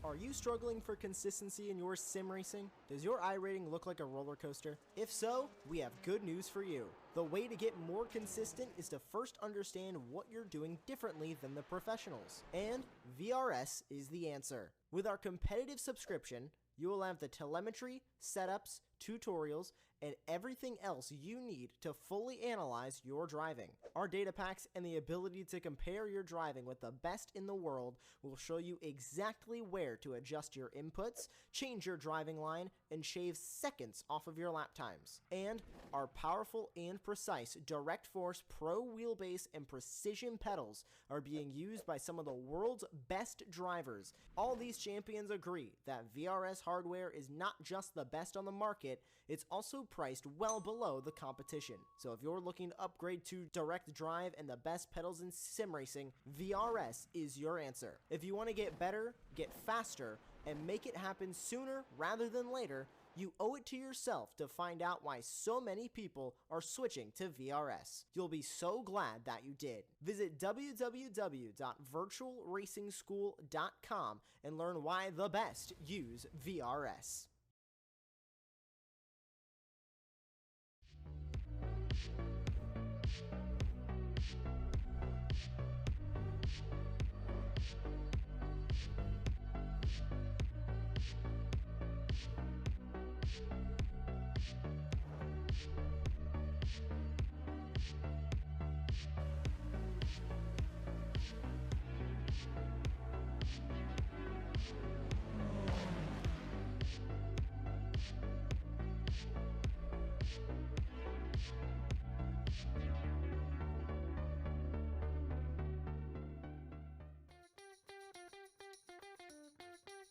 Are you struggling for consistency in your sim racing? Does your iRating look like a roller coaster? If so, we have good news for you. The way to get more consistent is to first understand what you're doing differently than the professionals. And VRS is the answer. With our competitive subscription, you will have the telemetry, setups, tutorials, and everything else you need to fully analyze your driving. Our data packs and the ability to compare your driving with the best in the world will show you exactly where to adjust your inputs, change your driving line, and shave seconds off of your lap times. And our powerful and precise Direct Force Pro wheelbase and precision pedals are being used by some of the world's best drivers. All these champions agree that VRS hardware is not just the best on the market, it's also priced well below the competition. So if you're looking to upgrade to direct drive and the best pedals in sim racing, VRS is your answer. If you want to get better, get faster, and make it happen sooner rather than later, you owe it to yourself to find out why so many people are switching to VRS. You'll be so glad that you did. Visit www.virtualracingschool.com and learn why the best use VRS.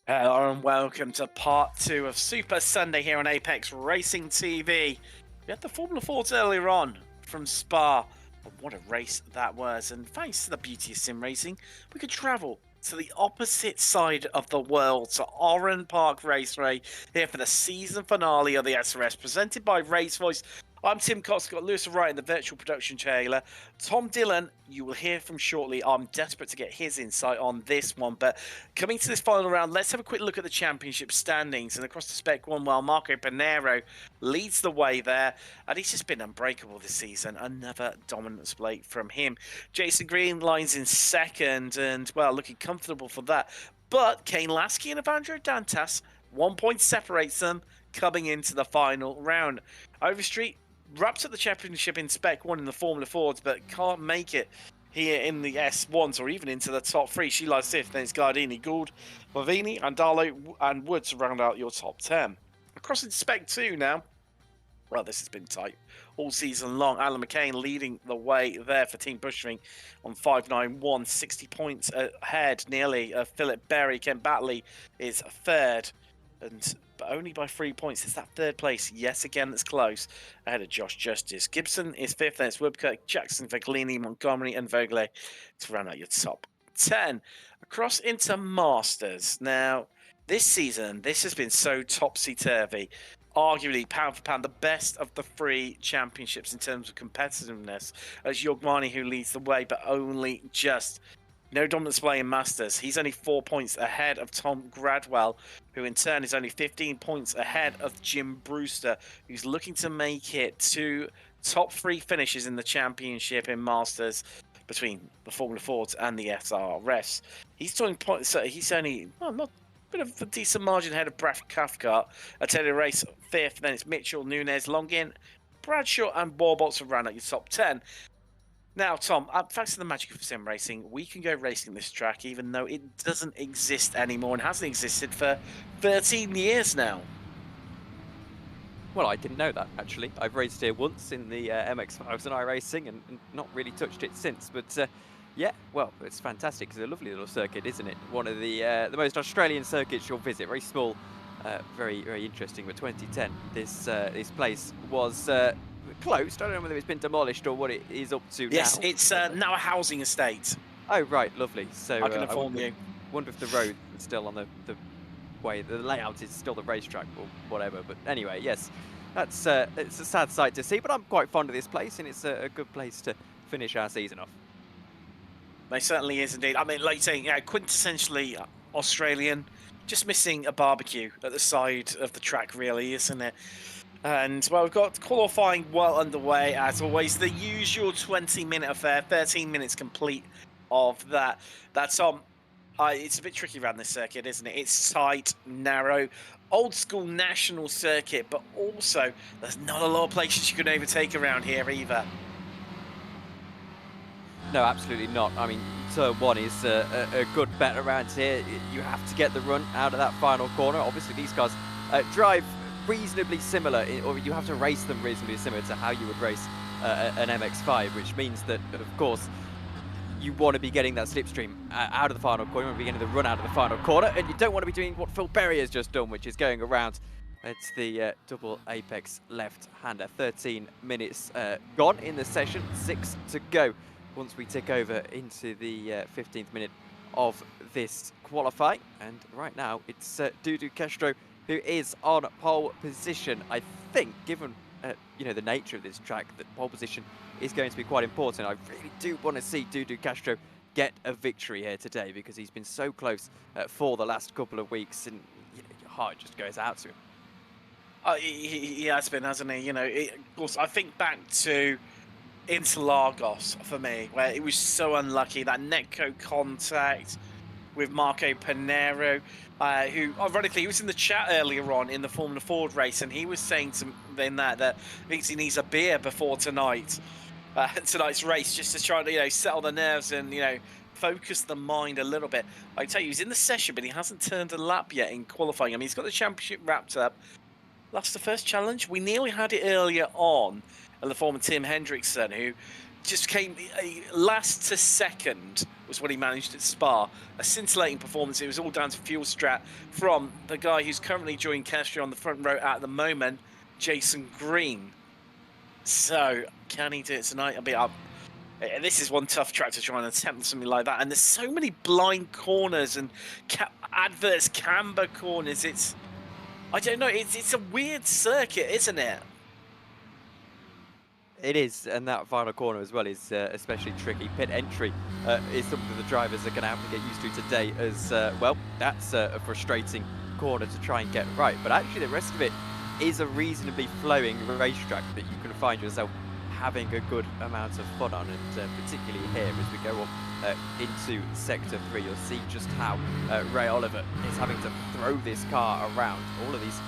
Hello and welcome to part 2 of Super Sunday here on Apex Racing TV. We had the Formula 4 earlier on from Spa. And what a race that was, and thanks to the beauty of sim racing, we could travel to the opposite side of the world to Oran Park Raceway here for the season finale of the SRS presented by Race Voice. I'm Tim Cox, got Lewis Wright in the virtual production trailer. Tom Dillon, you will hear from shortly. I'm desperate to get his insight on this one. But coming to this final round, let's have a quick look at the championship standings. And across the Spec 1, while Marco Pinero leads the way there. And he's just been unbreakable this season. Another dominant display from him. Jason Green lines in second and, well, looking comfortable for that. But Kane Lasky and Evandro Dantas, 1 point separates them coming into the final round. Overstreet wraps up the championship in Spec 1 in the Formula Fords, but can't make it here in the S1s or even into the top 3. She lies 5th, then it's Gardini, Gould, Lavini, Andalo, and Wood to round out your top 10. Across in Spec 2 now. Well, this has been tight all season long. Alan McCain leading the way there for Team Bushring on 591, 60 points ahead nearly. Philip Berry, Ken Batley is third, but only by 3 points. It's that third place, yes, again, that's close, ahead of Josh Justice. Gibson is 5th, then it's Woodcock, Jackson, Viglini, Montgomery, and Vogler to round out your top 10. Across into Masters. Now, this season, this has been so topsy-turvy. Arguably, pound for pound, the best of the 3 championships in terms of competitiveness. As Yogmani, who leads the way, but only just. No dominant display in Masters. He's only 4 points ahead of Tom Gradwell, who in turn is only 15 points ahead of Jim Brewster, who's looking to make it to top 3 finishes in the championship in Masters between the Formula Fords and the SRS. He's doing points. So he's only not a bit of a decent margin ahead of Brad Cathcart. A Teddy Race 5th. Then it's Mitchell, Nunez, Longin, Bradshaw, and Warbolts to round out your top 10. Now, Tom, thanks to the magic of sim racing, we can go racing this track even though it doesn't exist anymore and hasn't existed for 13 years now. Well, I didn't know that, actually. I've raced here once in the MX-5s and iRacing and not really touched it since. But, yeah, well, it's fantastic. It's a lovely little circuit, isn't it? One of the most Australian circuits you'll visit. Very small, very, very interesting. But 2010, this place was... closed. I don't know whether it's been demolished or what it is up to now. Yes, it's now a housing estate. Oh, right, lovely. So I can inform you. Wonder if the road is still on the way, the layout is still the racetrack or whatever. But anyway, yes, that's it's a sad sight to see, but I'm quite fond of this place, and it's a good place to finish our season off. It certainly is indeed. I mean, like you're saying, yeah, quintessentially Australian. just missing a barbecue at the side of the track, really, isn't it? And, well, we've got qualifying well underway, as always. The usual 20-minute affair, 13 minutes complete of that. That's on. It's a bit tricky around this circuit, isn't it? It's tight, narrow, old school national circuit, but also there's not a lot of places you can overtake around here either. No, absolutely not. I mean, turn 1 is a good bet around here. You have to get the run out of that final corner. Obviously, these cars drive reasonably similar, or you have to race them reasonably similar to how you would race an MX-5, which means that, of course, you want to be getting that slipstream out of the final corner. You want to be getting the run out of the final corner, and you don't want to be doing what Phil Berry has just done, which is going around. It's the double apex left-hander. 13 minutes gone in the session, 6 to go once we tick over into the 15th minute of this qualifying. And right now, it's Dudu Castro who is on pole position. I think, given you know, the nature of this track, that pole position is going to be quite important. I really do want to see Dudu Castro get a victory here today, because he's been so close for the last couple of weeks, and you know, your heart just goes out to him. He has been, hasn't he? You know, of course, I think back to Interlagos for me, where it was so unlucky, that netco contact with Marco Pinheiro, who, ironically, he was in the chat earlier on in the Formula Ford race, and he was saying to in that thinks he needs a beer before tonight's race, just to try to, you know, settle the nerves and, you know, focus the mind a little bit. I tell you, he's in the session, but he hasn't turned a lap yet in qualifying. I mean, he's got the championship wrapped up. That's the first challenge. We nearly had it earlier on in the form of Tim Hendrickson, who just came last to second was what he managed at Spa. A scintillating performance. It was all down to fuel strat from the guy who's currently joining Castro on the front row at the moment, Jason Green. So, can he do it tonight? This is one tough track to try and attempt something like that. And there's so many blind corners and adverse camber corners. I don't know, it's a weird circuit, isn't it? It is, and that final corner as well is especially tricky. Pit entry is something that the drivers are going to have to get used to today as well. That's a frustrating corner to try and get right. But actually the rest of it is a reasonably flowing racetrack that you can find yourself having a good amount of fun on. And particularly here as we go up into Sector 3, you'll see just how Ray Oliver is having to throw this car around. All of these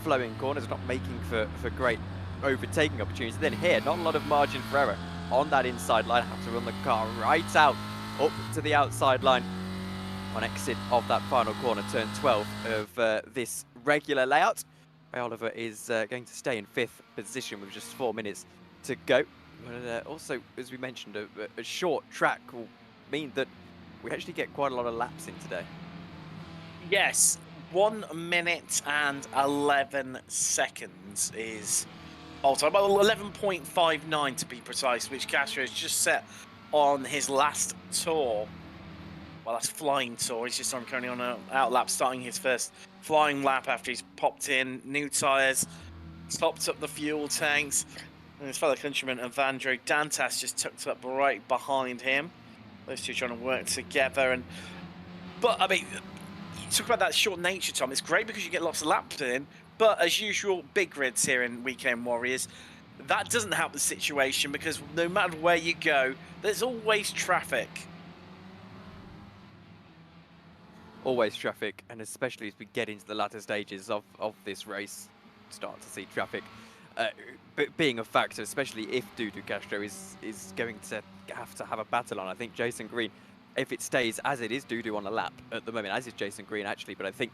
flowing corners not making for great overtaking opportunities. Then here, not a lot of margin for error on that inside line. Have to run the car right out up to the outside line on exit of that final corner, turn 12 of this regular layout. Ray Oliver is going to stay in 5th position with just 4 minutes to go. But also, as we mentioned, a short track will mean that we actually get quite a lot of laps in today. Yes, 1 minute and 11 seconds is all time. Well, 11.59 to be precise, which Castro has just set on his last tour. Well, that's flying tour. He's just currently on an out lap, starting his first flying lap after he's popped in new tyres, topped up the fuel tanks. And his fellow countryman Evandro Dantas just tucked up right behind him. Those two trying to work together. But I mean, you talk about that short nature, Tom. It's great because you get lots of laps in. But as usual, big grids here in Weekend Warriors. That doesn't help the situation, because no matter where you go, there's always traffic. Always traffic, and especially as we get into the latter stages of this race, start to see traffic being a factor, especially if Dudu Castro is going to have a battle on. I think Jason Green, if it stays as it is, Dudu on a lap at the moment, as is Jason Green actually, but I think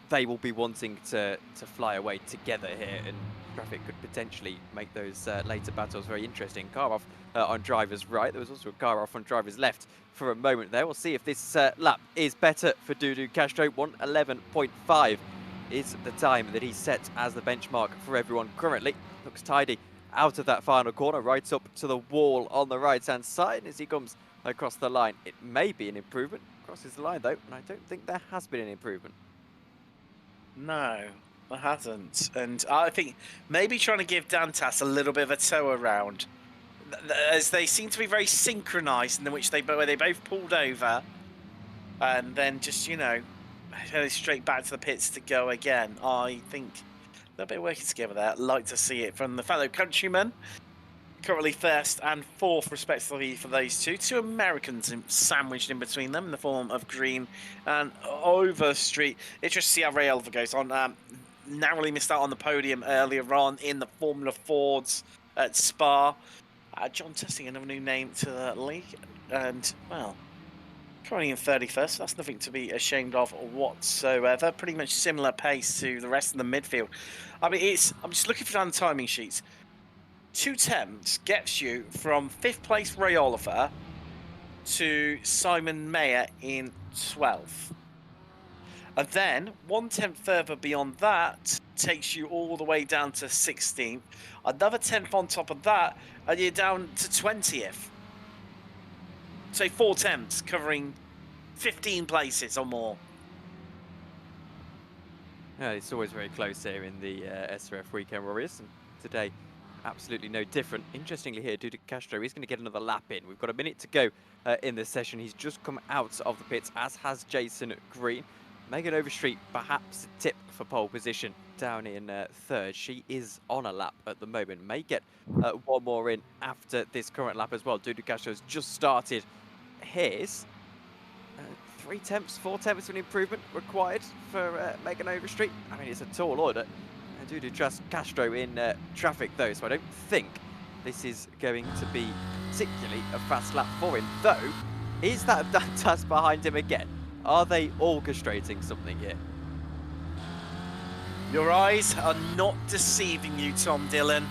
they will be wanting to fly away together here, and traffic could potentially make those later battles very interesting. Car off on driver's right. There was also a car off on driver's left for a moment there. We'll see if this lap is better for Dudu Castro. 1:11.5 is the time that he set as the benchmark for everyone currently. Looks tidy out of that final corner, right up to the wall on the right-hand side. As he comes across the line, it may be an improvement. Crosses the line though, and I don't think there has been an improvement. No, there hasn't. And I think maybe trying to give Dantas a little bit of a tow around, as they seem to be very synchronised, in which where they both pulled over and then just, you know, heading straight back to the pits to go again. I think a little bit of working together there. I'd like to see it from the fellow countrymen. Currently first and fourth, respectively, for those two. Two Americans sandwiched in between them in the form of Green and Overstreet. Interesting to see how Ray Oliver goes on. Narrowly missed out on the podium earlier on in the Formula Fords at Spa. John Tussing, another new name to the league. And, well, currently in 31st. That's nothing to be ashamed of whatsoever. Pretty much similar pace to the rest of the midfield. I mean, I'm just looking for the timing sheets. 2 tenths gets you from 5th place Ray Oliver to Simon Mayer in 12th. And then 1 tenth further beyond that takes you all the way down to 16th. Another 10th on top of that, and you're down to 20th. So 4 tenths covering 15 places or more. Yeah, it's always very close here in the SRF Weekend Warriors, and today absolutely no different. Interestingly here, Dudu Castro is going to get another lap in. We've got a minute to go in this session. He's just come out of the pits, as has Jason Green. Megan Overstreet, perhaps a tip for pole position down in third. She is on a lap at the moment. May get one more in after this current lap as well. Dudu Castro has just started his. 3 tenths, 4 tenths of an improvement required for Megan Overstreet. I mean, it's a tall order. Dudu Castro in traffic though, so I don't think this is going to be particularly a fast lap for him. Though, is that Dantas behind him again? Are they orchestrating something here? Your eyes are not deceiving you, Tom Dillon.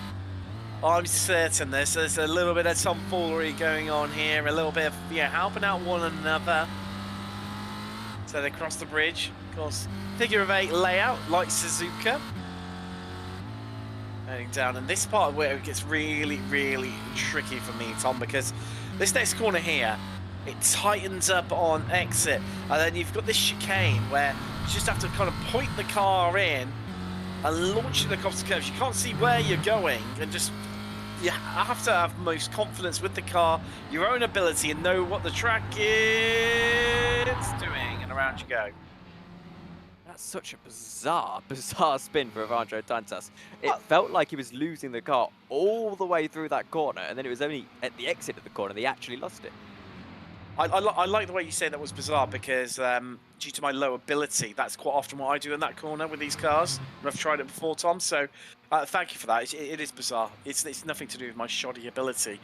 I'm certain there's a little bit of tomfoolery going on here, a little bit of helping out one another. So they cross the bridge. Of course, figure of 8 layout like Suzuka. Heading down, and this part where it gets really, really tricky for me, Tom, because this next corner here, it tightens up on exit, and then you've got this chicane where you just have to kind of point the car in and launch it across the curves. You can't see where you're going, and just you have to have most confidence with the car, your own ability, and know what the track is doing, and around you go. That's such a bizarre spin for Evandro Dantas. It felt like he was losing the car all the way through that corner, and then it was only at the exit of the corner they actually lost it. I like the way you say that was bizarre, because due to my low ability, that's quite often what I do in that corner with these cars. I've tried it before, Tom, so thank you for that. It is bizarre. It's nothing to do with my shoddy ability.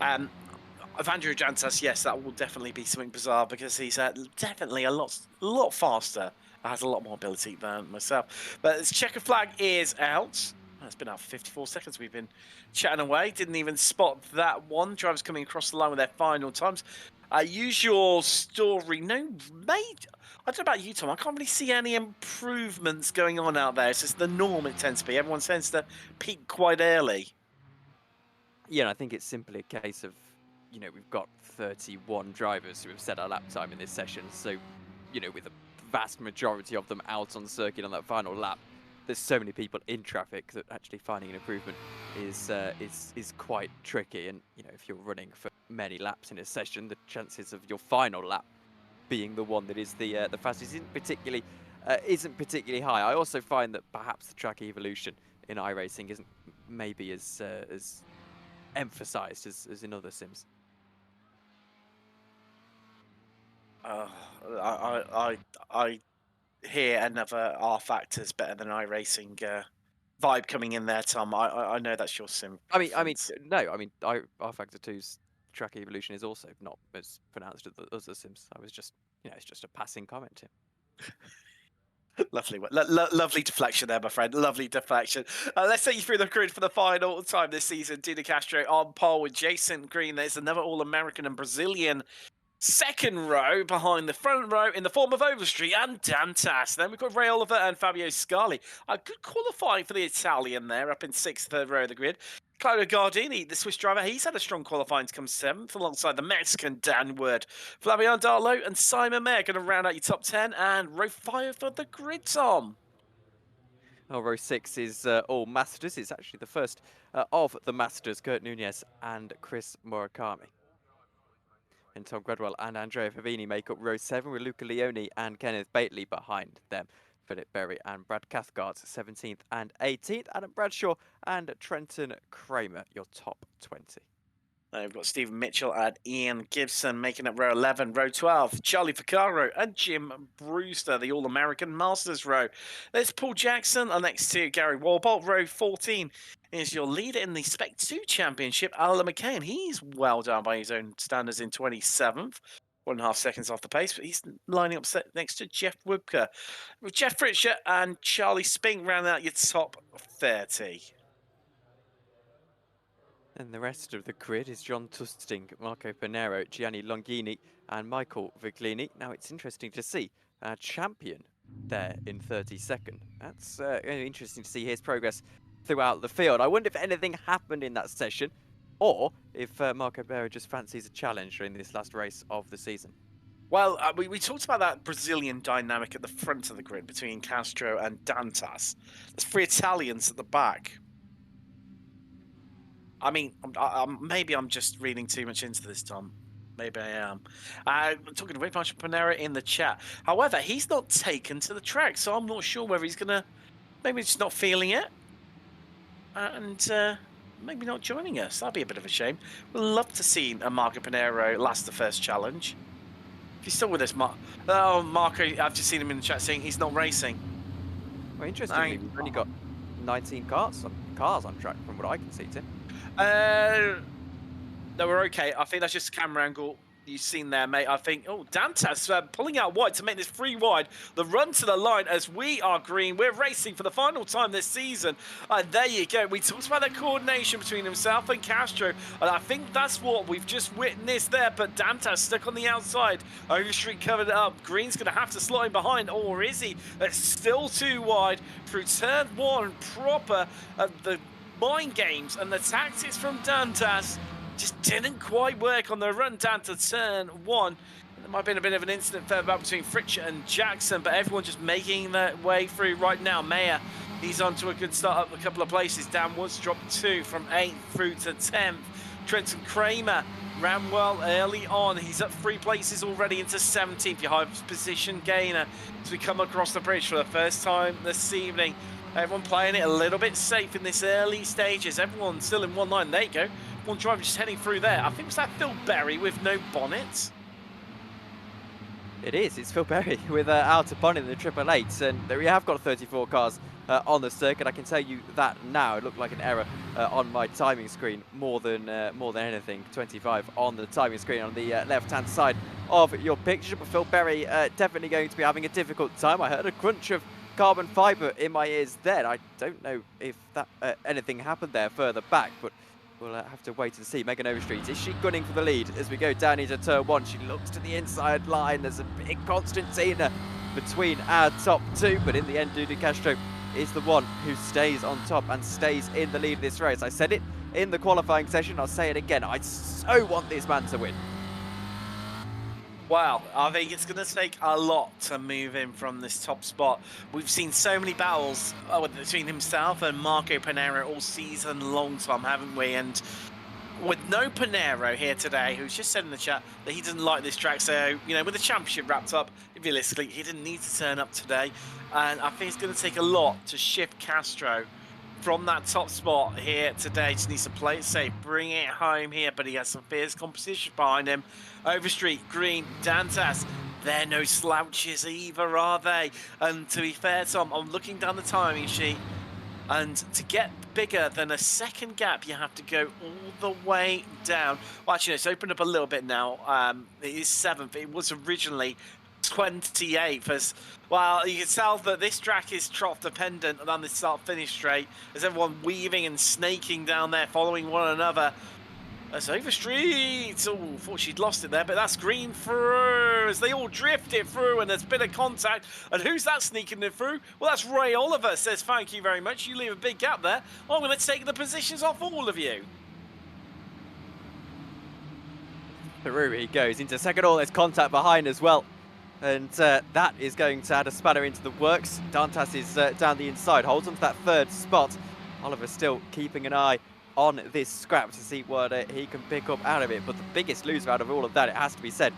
Evandro Dantas, yes, that will definitely be something bizarre, because he's definitely a lot faster. Has a lot more ability than myself. But this checker flag is out. It's been out for 54 seconds. We've been chatting away. Didn't even spot that one. Drivers coming across the line with their final times. Usual story. No, mate. I don't know about you, Tom. I can't really see any improvements going on out there. It's just the norm it tends to be. Everyone tends to peak quite early. Yeah, and I think it's simply a case of, we've got 31 drivers who have set our lap time in this session. So, with the vast majority of them out on the circuit on that final lap, there's so many people in traffic that actually finding an improvement is quite tricky. And if you're running for many laps in a session, the chances of your final lap being the one that is the fastest isn't particularly high. I also find that perhaps the track evolution in iRacing isn't maybe as emphasized as in other sims. I hear another R factor's better than iRacing vibe coming in there, Tom. I know that's your sim. R Factor 2's track evolution is also not as pronounced as the sims. I was just, it's just a passing comment here. Lovely deflection there, my friend. Lovely deflection. Let's take you through the grid for the final time this season. Dudu Castro on pole with Jason Green. There's another All-American and Brazilian second row behind the front row in the form of Overstreet and Dantas. Then we've got Ray Oliver and Fabio Scali. A good qualifying for the Italian there, up in 6th, third row of the grid. Claudio Gardini, the Swiss driver, he's had a strong qualifying to come 7th, alongside the Mexican Dan Wood. Flavio Darlo and Simon Mayer going to round out your top 10, and row 5 for the grid, Tom. Oh, row 6 is all Masters. It's actually the first of the Masters, Kurt Nunez and Chris Murakami. and Tom Gredwell and Andrea Favini make up row 7 with Luca Leone and Kenneth Bately behind them. Philip Berry and Brad Cathcart 17th and 18th. Adam Bradshaw and Trenton Kramer, your top 20. We've got Stephen Mitchell and Ian Gibson making up row 11. Row 12, Charlie Ficarro and Jim Brewster, the All-American Masters row. There's Paul Jackson next to Gary Warbolt. Row 14 is your leader in the Spec 2 Championship, Alan McCain. He's well down by his own standards in 27th. 1.5 seconds off the pace, but he's lining up next to Jeff Wibker. With Jeff Fritcher and Charlie Spink rounding out your top 30. And the rest of the grid is John Tusting, Marco Panero, Gianni Longini and Michael Viglini. Now it's interesting to see our champion there in 32nd. That's interesting to see his progress throughout the field. I wonder if anything happened in that session or if Marco Panero just fancies a challenge in this last race of the season. Well, we talked about that Brazilian dynamic at the front of the grid between Castro and Dantas. There's 3 Italians at the back. I mean, maybe I'm just reading too much into this, Tom. Maybe I am. I'm talking to Marco Panero in the chat. However, he's not taken to the track, so I'm not sure whether he's going to... Maybe just not feeling it. And maybe not joining us. That'd be a bit of a shame. We'd love to see Marco Panero last the first challenge. If you're still with us, Oh, Marco, I've just seen him in the chat saying he's not racing. Well, interestingly, we've only got 19 cars on track from what I can see, Tim. No, we're okay. I think that's just a camera angle you've seen there, mate. I think, Dantas pulling out wide to make this 3 wide. The run to the line as we are green. We're racing for the final time this season. There you go. We talked about the coordination between himself and Castro, and I think that's what we've just witnessed there. But Dantas stuck on the outside. Overstreet covered it up. Green's going to have to slot in behind, or is he? It's still too wide through turn 1 proper. The mind games and the tactics from Dantas just didn't quite work on the run down to turn 1. There might have been a bit of an incident further back between Fritcher and Jackson, but everyone just making their way through right now. Mayer, he's on to a good start up a couple of places. Dan Woods dropped 2 from 8th through to 10th. Trenton Kramer ran well early on. He's up 3 places already into 17th. Your high position gainer as we come across the bridge for the first time this evening. Everyone playing it a little bit safe in this early stages. Everyone still in one line. There you go. One driver just heading through there. I think it was that Phil Berry with no bonnet. It is. It's Phil Berry with out of bonnet in the 888s. And we have got 34 cars on the circuit. I can tell you that now. It looked like an error on my timing screen more than anything. 25 on the timing screen on the left-hand side of your picture. But Phil Berry definitely going to be having a difficult time. I heard a crunch of carbon fibre in my ears then. I don't know if that anything happened there further back, but we'll have to wait and see. Megan Overstreet, is she gunning for the lead as we go down into turn 1? She looks to the inside line. There's a big Constantina between our top 2, but in the end, Dudu Castro is the one who stays on top and stays in the lead of this race. I said it in the qualifying session. I'll say it again. I so want this man to win. Wow, I think it's going to take a lot to move him from this top spot. We've seen so many battles between himself and Marco Panero all season long, Tom, haven't we? And with no Panero here today, who's just said in the chat that he doesn't like this track, so, you know, with the championship wrapped up, realistically, he didn't need to turn up today. And I think it's going to take a lot to shift Castro from that top spot here today. Just needs to play it safe, bring it home here, but he has some fierce competition behind him. Overstreet, Green, Dantas, they're no slouches either, are they? And to be fair, Tom, I'm looking down the timing sheet, and to get bigger than a second gap, you have to go all the way down. Well, actually, no, it's opened up a little bit now. It is 7th. It was originally 28th. As well, you can tell that this track is trough dependent on the start-finish straight, as everyone weaving and snaking down there, following one another. That's Overstreet. Oh, thought she'd lost it there, but that's Green through as they all drifted through, and there's been a contact. And who's that sneaking it through? Well, that's Ray Oliver. Says thank you very much. You leave a big gap there. I'm going to take the positions off all of you. Through he goes into second. Oh, there's contact behind as well. And that is going to add a spanner into the works. Dantas is down the inside, holds on to that 3rd spot. Oliver still keeping an eye on this scrap to see what he can pick up out of it. But the biggest loser out of all of that, it has to be said,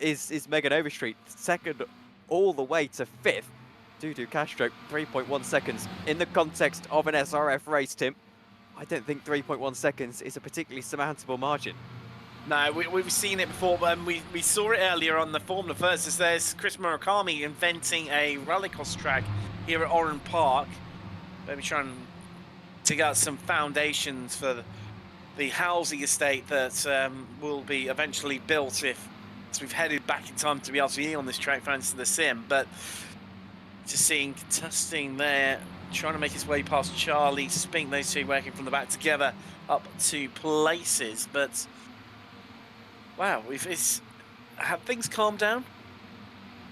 is Megan Overstreet, second all the way to 5th. Dudu Castro, 3.1 seconds. In the context of an SRF race, Tim, I don't think 3.1 seconds is a particularly surmountable margin. No, we've seen it before, but we saw it earlier on the Formula Versus. There's Chris Murakami inventing a rallycross track here at Oran Park. Maybe trying to get some foundations for the housing estate that will be eventually built if we've headed back in time to be able to be on this track thanks to the sim. But just seeing Tusting there, trying to make his way past Charlie Spink, those two working from the back together up to places. But wow, have things calmed down?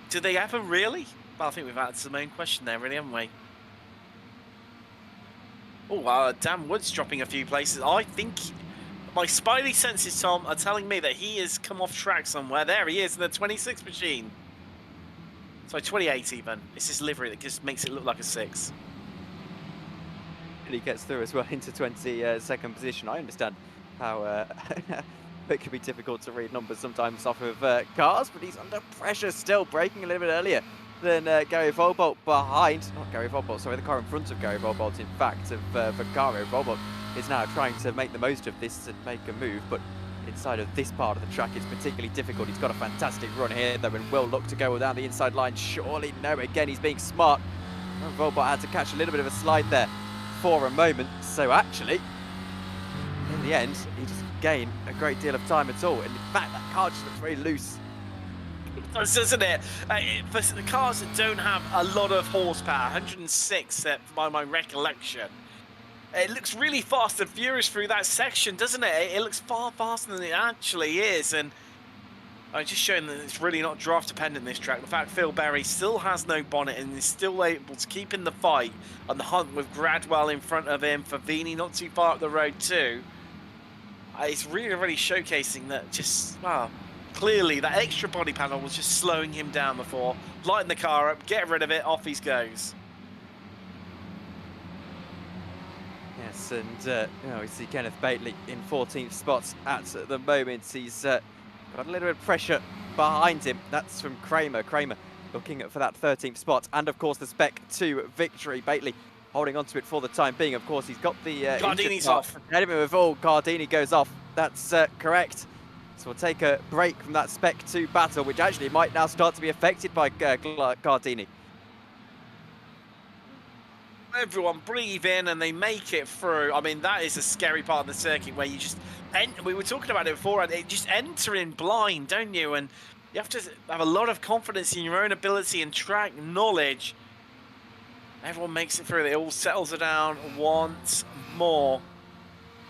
Do they ever really? Well, I think we've answered the main question there, really, haven't we? Oh, Dan Wood's dropping a few places. I think my spidey senses, Tom, are telling me that he has come off track somewhere. There he is in the 26 machine. So 28 even. It's his livery that just makes it look like a 6. And he gets through as well into 22nd position. I understand how it can be difficult to read numbers sometimes off of cars, but he's under pressure still, braking a little bit earlier than Gary Volbolt behind. Not Gary Volbolt, sorry, the car in front of Gary Volbolt, in fact, of Vaccaro. Volbolt is now trying to make the most of this and make a move, but inside of this part of the track it's particularly difficult. He's got a fantastic run here, though, and will look to go down the inside line. Surely no, again, he's being smart. Volbolt had to catch a little bit of a slide there for a moment, so actually, in the end, he doesn't gain a great deal of time at all. And in fact, that car just looks very loose. It does, doesn't it? For the cars that don't have a lot of horsepower, 106 by my recollection, it looks really fast and furious through that section, doesn't it? It looks far faster than it actually is. And I'm just showing that it's really not draft dependent, this track. The fact Phil Berry still has no bonnet and is still able to keep in the fight on the hunt with Gradwell in front of him, Favini not too far up the road too. It's really, really showcasing that just, wow, clearly that extra body panel was just slowing him down before. Lighten the car up, get rid of it, off he goes. Yes, and you know, we see Kenneth Bately in 14th spots at the moment. He's got a little bit of pressure behind him. That's from Kramer. Kramer looking for that 13th spot, and of course the Spec 2 victory. Bately holding on to it for the time being. Of course, he's got the Gardini's off. Ahead of him with all. Gardini goes off. That's correct. So we'll take a break from that Spec 2 battle, which actually might now start to be affected by Gardini. Everyone breathe in and they make it through. I mean, that is a scary part of the circuit where you just we were talking about it before, and just enter in blind, don't you? And you have to have a lot of confidence in your own ability and track knowledge. Everyone makes it through. It all settles it down once more.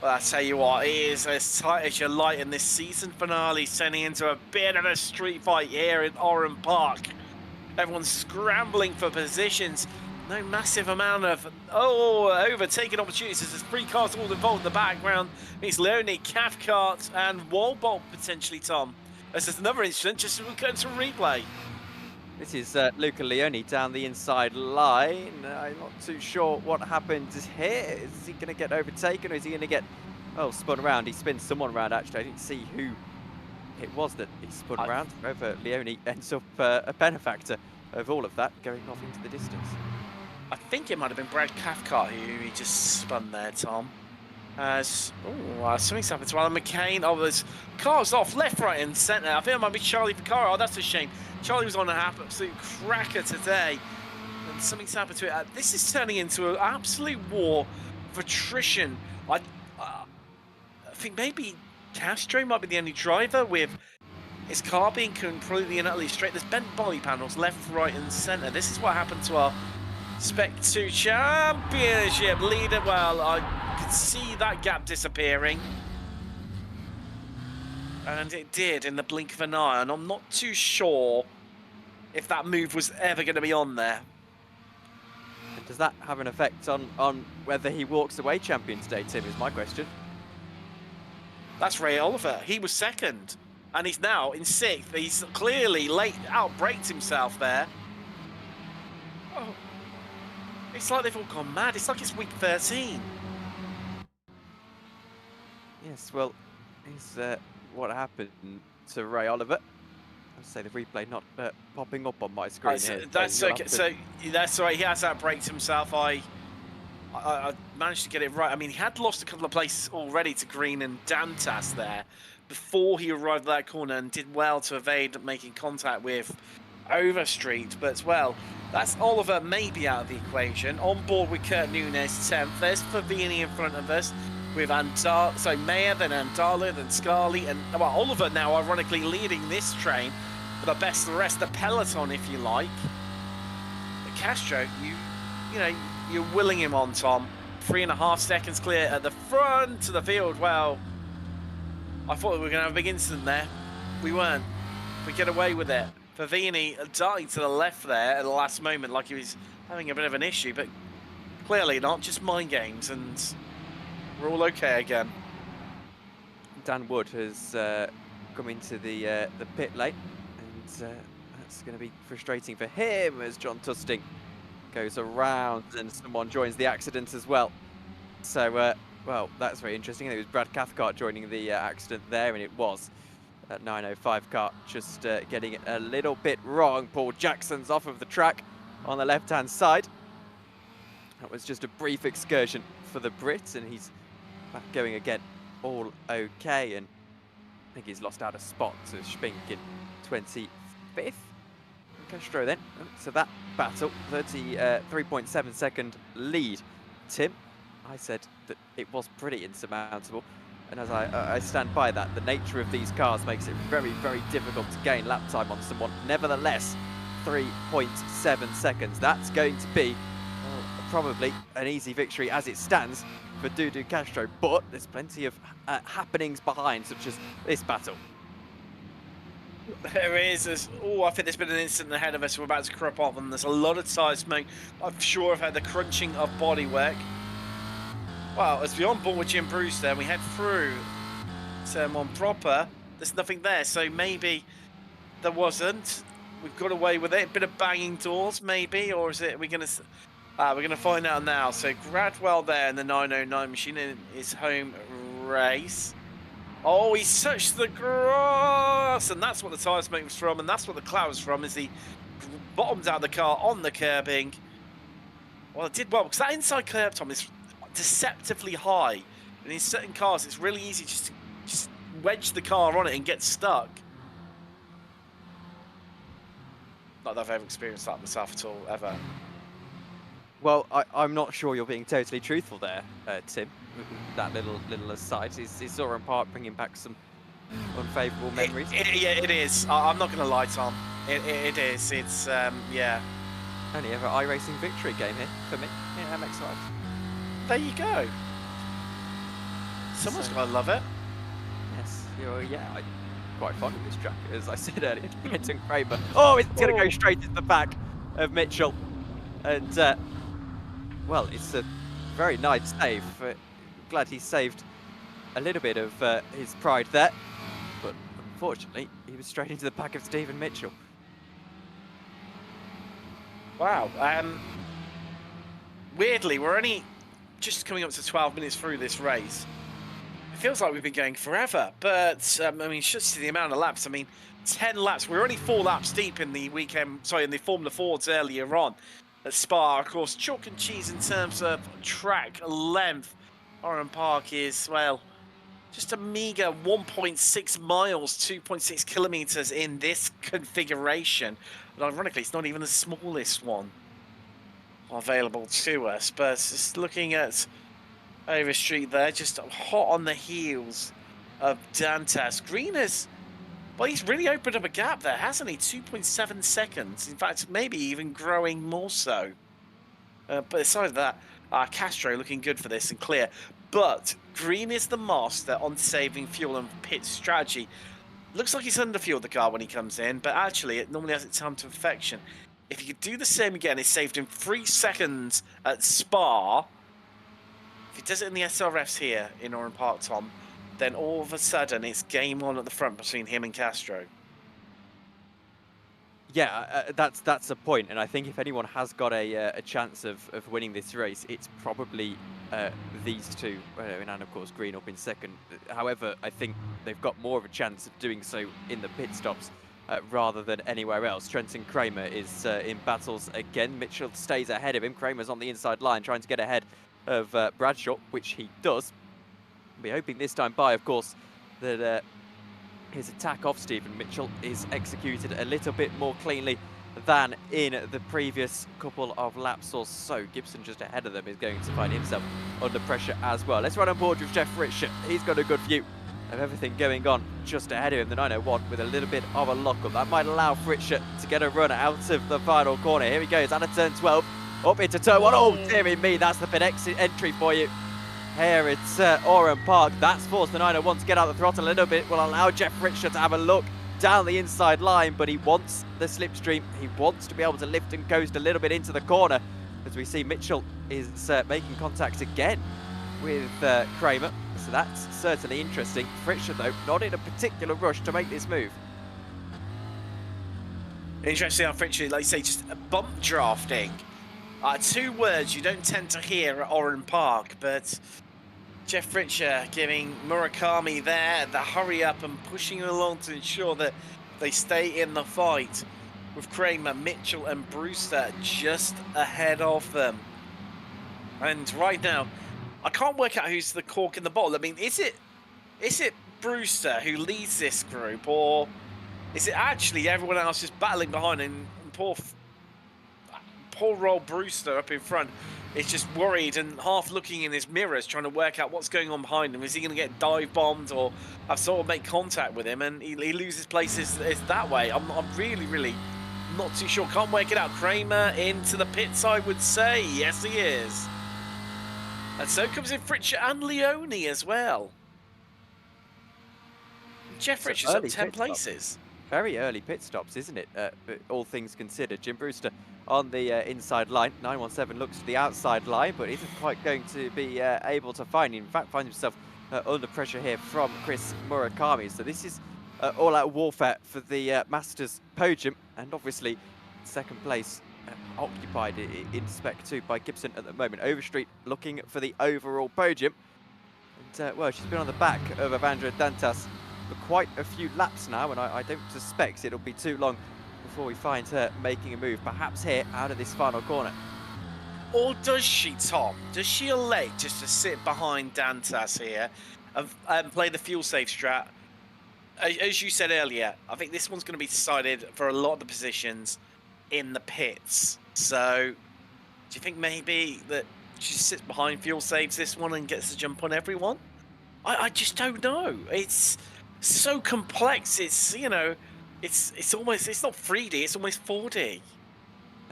Well, I tell you what, it is as tight as you like in this season finale, turning into a bit of a street fight here in Oran Park. Everyone's scrambling for positions. No massive amount of overtaking opportunities. There's 3 cars all involved in the background. It's Leone, Cathcart, and Walbolt potentially, Tom. This is another incident, just going to replay. This is Luca Leone down the inside line. I'm not too sure what happened here. Is he going to get overtaken, or is he going to get, spun around? He spins someone around, actually. I didn't see who it was that he spun around. However, Leone ends up a benefactor of all of that, going off into the distance. I think it might have been Brad Cathcart who he just spun there, Tom. Something's happened to Alan McCain. Oh, there's cars off left, right, and centre. I think it might be Charlie Vaccaro. Oh, that's a shame. Charlie was on an absolute cracker today, and something's happened to it. This is turning into an absolute war of attrition. I think maybe Castro might be the only driver with his car being completely and utterly straight. There's bent body panels left, right, and centre. This is what happened to our Spec 2 Championship leader. Well, I could see that gap disappearing. And it did in the blink of an eye. And I'm not too sure if that move was ever going to be on there. And does that have an effect on whether he walks away champion today, Tim, is my question. That's Ray Oliver. He was second. And he's now in 6th. He's clearly outbraked himself there. Oh. It's like they've all gone mad. It's like it's week 13. Yes, well, is what happened to Ray Oliver. I'll say the replay not popping up on my screen So here. that's you'll okay. have to- So that's right. He has outbraked himself. I managed to get it right. I mean, he had lost a couple of places already to Green and Dantas there before he arrived at that corner and did well to evade making contact with Overstreet. But, well, that's Oliver maybe out of the equation. On board with Kurt Nunes 10th. There's Favini in front of us with Mayer, then Andala, then Scarlett, and well, Oliver now ironically leading this train for the best of the rest of the peloton, if you like. But Castro, you know, you're willing him on, Tom. 3.5 seconds clear at the front of the field. Well, I thought we were going to have a big incident there. We weren't. We get away with it. Favini darting to the left there at the last moment like he was having a bit of an issue, but clearly not, just mind games, and we're all okay again. Dan Wood has come into the pit lane, and that's going to be frustrating for him as John Tusting goes around and someone joins the accident as well. So, well, that's very interesting. I think it was Brad Cathcart joining the accident there, and it was that 905 car just getting it a little bit wrong. Paul Jackson's off of the track on the left-hand side. That was just a brief excursion for the Brits, and he's back going again, all okay. And I think he's lost out a spot to Spink in 25th. Castro then. So that battle, 33.7 second lead. Tim, I said that it was pretty insurmountable. And as I stand by that, the nature of these cars makes it very, very difficult to gain lap time on someone. Nevertheless, 3.7 seconds. That's going to be probably an easy victory as it stands for Dudu Castro. But there's plenty of happenings behind, such as this battle. There is. Oh, I think there's been an incident ahead of us. We're about to crop off, and there's a lot of tyre smoke. I'm sure I've had the crunching of bodywork. Well, as we on board with Jim Brewster, and we head through turn one proper, there's nothing there. So maybe there wasn't. We've got away with it. A bit of banging doors, maybe, or is it? We're gonna find out now. So Gradwell there in the 909 machine in his home race. Oh, he touched the grass, and that's what the tyre smoke was from, and that's what the cloud was from, as he bottomed out the car on the curbing. Well, it did well, because that inside curb, Tom, is deceptively high. And in certain cars, it's really easy just to wedge the car on it and get stuck. Not that I've ever experienced that myself at all, ever. Well, I'm not sure you're being totally truthful there, Tim. That little aside is Oran Park bringing back some unfavourable memories. Yeah, it is. I'm not going to lie, Tom. It is. It's yeah. Only ever iRacing victory game here for me in MX5. There you go. Someone's got to love it. Yes, yeah, I'm quite fond of this track, as I said earlier. Getting Kramer. Oh, it's going to go straight into the back of Mitchell, and well, it's a very nice save. Glad he saved a little bit of his pride there, but unfortunately, he was straight into the back of Stephen Mitchell. Wow. Weirdly, we're only just coming up to 12 minutes through this race. It feels like we've been going forever, but I mean, just the amount of laps. I mean, 10 laps. We're only 4 laps deep in the weekend. Sorry, in the Formula Fords earlier on at Spa. Of course, chalk and cheese in terms of track length. Oran Park is, well, just a meager 1.6 miles, 2.6 kilometers in this configuration. And ironically, it's not even the smallest one available to us. But just looking at Overstreet there, just hot on the heels of Dantas. Green has, well, he's really opened up a gap there, hasn't he? 2.7 seconds. In fact, maybe even growing more so. But aside that, Castro looking good for this and clear. But Green is the master on saving fuel and pit strategy. Looks like he's underfueled the car when he comes in, but actually it normally has its time to perfection. If he could do the same again, it saved him 3 seconds at Spa. If he does it in the SRFs here in Oran Park, Tom, then all of a sudden it's game on at the front between him and Castro. Yeah, that's a point, and I think if anyone has got a chance of winning this race, it's probably these two, and of course Green up in second. However, I think they've got more of a chance of doing so in the pit stops rather than anywhere else. Trenton Kramer is in battles again. Mitchell stays ahead of him. Kramer's on the inside line trying to get ahead of Bradshaw, which he does. We're hoping this time by, of course, that his attack off Stephen Mitchell is executed a little bit more cleanly than in the previous couple of laps or so. Gibson just ahead of them is going to find himself under pressure as well. Let's run on board with Jeff Richard. He's got a good view of everything going on just ahead of him, the 901, with a little bit of a lock-up. That might allow Fritsch to get a run out of the final corner. Here he goes, out of turn 12, up into turn 1. Oh, dearie me, that's the pit exit entry for you. Here it's Oran Park. That's forced the 901 to get out the throttle a little bit. Will allow Jeff Fritsch to have a look down the inside line, but he wants the slipstream. He wants to be able to lift and coast a little bit into the corner, as we see Mitchell is making contact again with Kramer. So that's certainly interesting. Fritsch, though, not in a particular rush to make this move. Interesting how Fritsch, like you say, just bump drafting. Two words you don't tend to hear at Oran Park, but Jeff Fritsch giving Murakami there the hurry up and pushing him along to ensure that they stay in the fight, with Kramer, Mitchell and Brewster just ahead of them. And right now, I can't work out who's the cork in the bottle. I mean, is it Brewster who leads this group, or is it actually everyone else just battling behind, and poor old Brewster up in front is just worried and half looking in his mirrors trying to work out what's going on behind him. Is he going to get dive bombed, or have sort of make contact with him and he loses places that way? I'm really not too sure. Can't work it out. Kramer into the pits, I would say. Yes, he is. And so comes in Fritsch and Leone as well. Jeff Fritsch is up 10 places. Very early pit stops, isn't it? All things considered. Jim Brewster on the inside line. 917 looks to the outside line, but isn't quite going to be able to find him. In fact, finds himself under pressure here from Chris Murakami. So this is all-out warfare for the Masters podium, and obviously second place occupied in Spec 2 by Gibson at the moment. Overstreet looking for the overall podium. And, well, she's been on the back of Evandra Dantas for quite a few laps now, and I don't suspect it'll be too long before we find her making a move, perhaps here out of this final corner. Or does she, Tom? Does she elect just to sit behind Dantas here and play the fuel safe strat? As you said earlier, I think this one's going to be decided for a lot of the positions in the pits. So do you think maybe that she sits behind fuel saves this one and gets the jump on everyone? I just don't know. It's so complex. It's, you know, it's almost, it's not 3D, it's almost 4D.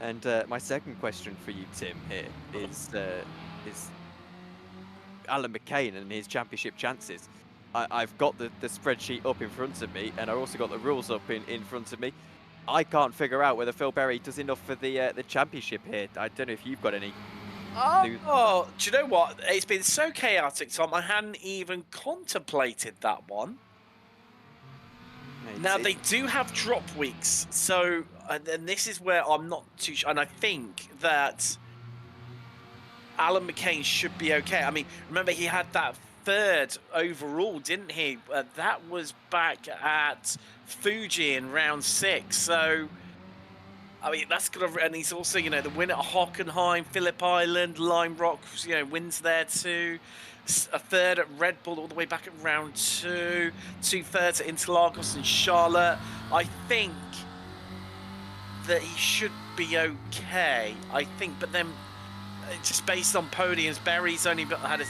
And my second question for you, Tim, here is Alan McCain and his championship chances. I've got the spreadsheet up in front of me, and I've also got the rules up in front of me. I can't figure out whether Phil Berry does enough for the championship here. I don't know if you've got any. Oh, do you know what? It's been so chaotic, Tom. I hadn't even contemplated that one. Now, they do have drop weeks, so, and this is where I'm not too sure, and I think that Alan McCain should be okay. I mean, remember, he had that third overall, didn't he? That was back at Fuji in round 6, so, I mean, that's gonna, and he's also, you know, the win at Hockenheim, Phillip Island, Lime Rock, you know, wins there too. A third at Red Bull all the way back at round 2, 2/3 at Interlagos and Charlotte. I think that he should be okay. I think, but then just based on podiums, Berry's only had a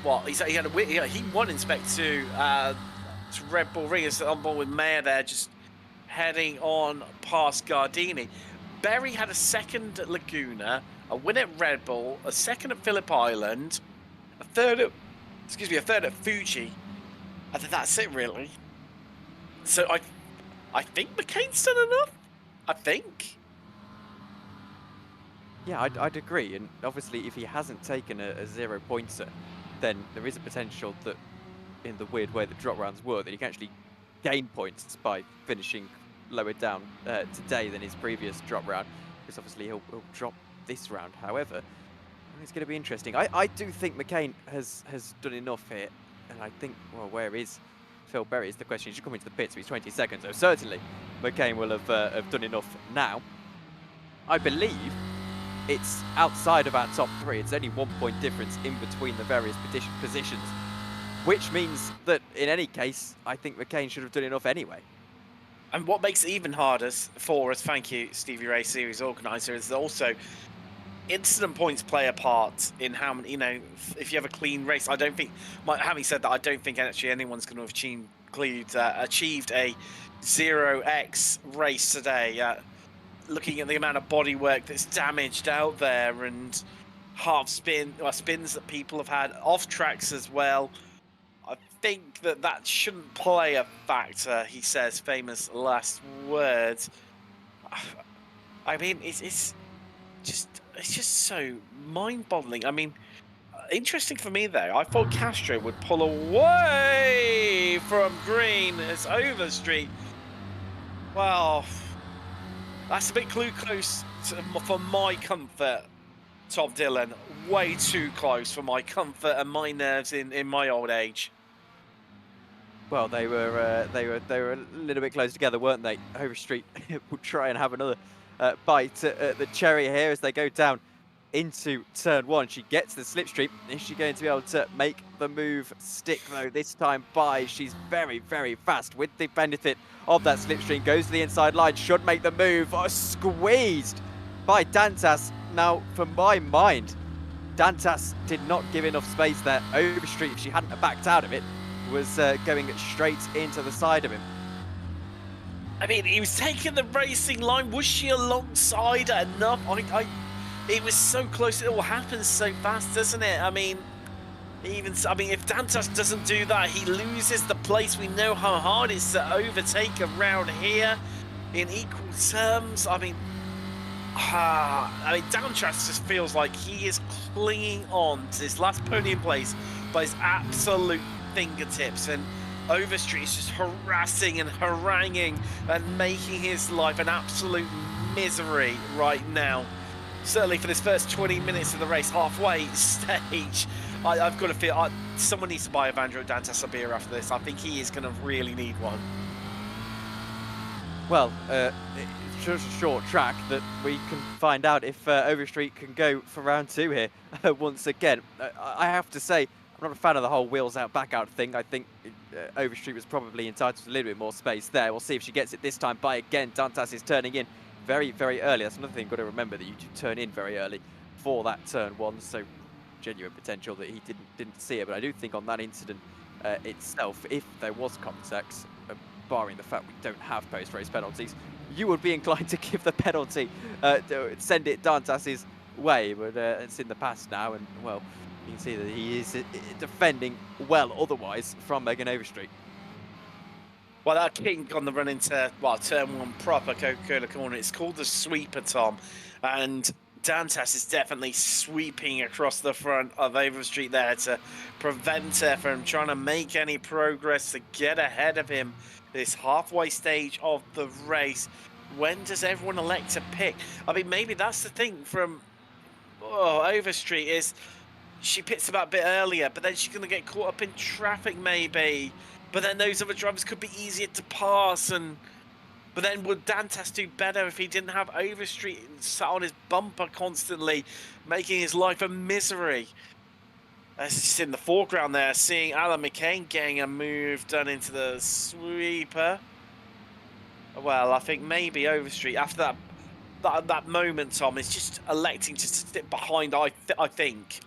what? He won in Spec 2 to Red Bull Ring. Is on board with Mayer there, just heading on past Gardini. Berry had a second at Laguna, a win at Red Bull, a second at Phillip Island, a third at Fuji. I think that's it, really. So I think McCain's done enough. I think. Yeah, I'd agree. And obviously, if he hasn't taken a 0-pointer, then there is a potential that, in the weird way that drop rounds work, that he can actually gain points by finishing lower down today than his previous drop round. Because obviously he'll drop this round. However, It's going to be interesting. I do think McCain has done enough here, and I think, well, where is Phil Berry is the question. He's coming to the pits, so he's 20 seconds, so certainly McCain will have done enough now. I believe it's outside of our top 3. It's only 1 point difference in between the various positions, which means that in any case, I think McCain should have done enough anyway. And what makes it even harder for us, thank you, Stevie Ray, series organizer, is also incident points play a part in how many, you know, if you have a clean race. I don't think, having said that, I don't think actually anyone's going to have achieved a 0x race today. Looking at the amount of bodywork that's damaged out there and spins that people have had off tracks as well, I think that shouldn't play a factor. He says famous last words. I mean, it's just so mind-boggling. I mean, interesting for me though. I thought Castro would pull away from green as Overstreet. Well, that's a bit close for my comfort, Top Dylan. Way too close for my comfort and my nerves in my old age. Well, they were a little bit close together, weren't they? Overstreet will try and have another bite at the cherry here as they go down into turn 1. She gets the slipstream. Is she going to be able to make the move stick though? This time by, she's very, very fast with the benefit of that slipstream. Goes to the inside line, should make the move. Oh, squeezed by Dantas. Now, for my mind, Dantas did not give enough space there. Overstreet, if she hadn't have backed out of it, was going straight into the side of him. I mean, he was taking the racing line. Was she alongside enough? It was so close. It all happens so fast, doesn't it? I mean, if Dantas doesn't do that, he loses the place. We know how hard it is to overtake around here in equal terms. I mean, Dantas just feels like he is clinging on to this last podium place by his absolute fingertips, and Overstreet is just harassing and haranguing and making his life an absolute misery right now. Certainly for this first 20 minutes of the race, halfway stage, I've got to feel someone needs to buy Evandro Dantas a beer after this. I think he is going to really need one. Well, it's just a short track that we can find out if Overstreet can go for round 2 here once again. I have to say, I'm not a fan of the whole wheels out, back out thing. I think Overstreet was probably entitled to a little bit more space there. We'll see if she gets it this time by again. Dantas is turning in very, very early. That's another thing you've got to remember, that you do turn in very early for that turn 1. So genuine potential that he didn't see it. But I do think on that incident itself, if there was contact, barring the fact we don't have post-race penalties, you would be inclined to give the penalty, send it Dantas's way. But it's in the past now, and well, you can see that he is defending well otherwise from Megan Overstreet. Well, that kink on the run into, well, turn 1 proper Coca-Cola corner, it's called the sweeper, Tom. And Dantas is definitely sweeping across the front of Overstreet there to prevent her from trying to make any progress to get ahead of him this halfway stage of the race. When does everyone elect to pick? I mean, maybe that's the thing from Overstreet is, she pits about a bit earlier, but then she's going to get caught up in traffic maybe. But then those other drivers could be easier to pass. But then would Dantas do better if he didn't have Overstreet sat on his bumper constantly, making his life a misery? That's just in the foreground there, seeing Alan McCain getting a move done into the sweeper. Well, I think maybe Overstreet, after that moment, Tom, is just electing to sit behind, I think.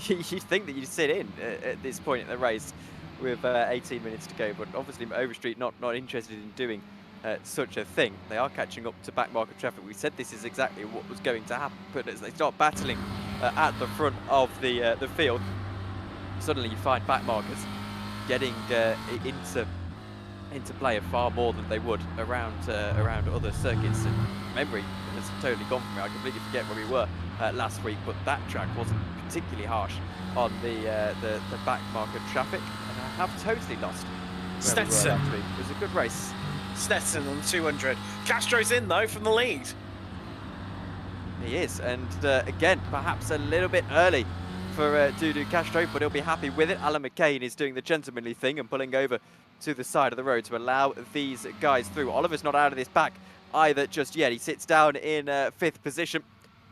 You think that you sit in at this point in the race with 18 minutes to go, but obviously Overstreet not interested in doing such a thing. They are catching up to back market traffic. We said this is exactly what was going to happen, but as they start battling at the front of the field, suddenly you find back markers getting into play far more than they would around other circuits. And memory has totally gone from me. I completely forget where we were last week, but that track wasn't particularly harsh on the back market traffic, and I have totally lost where we were last week. It was a good race. Stetson on 200. Castro's in though from the lead. He is, and again, perhaps a little bit early for Dudu Castro, but he'll be happy with it. Alan McCain is doing the gentlemanly thing and pulling over to the side of the road to allow these guys through. Oliver's not out of this pack either just yet. He sits down in 5th position.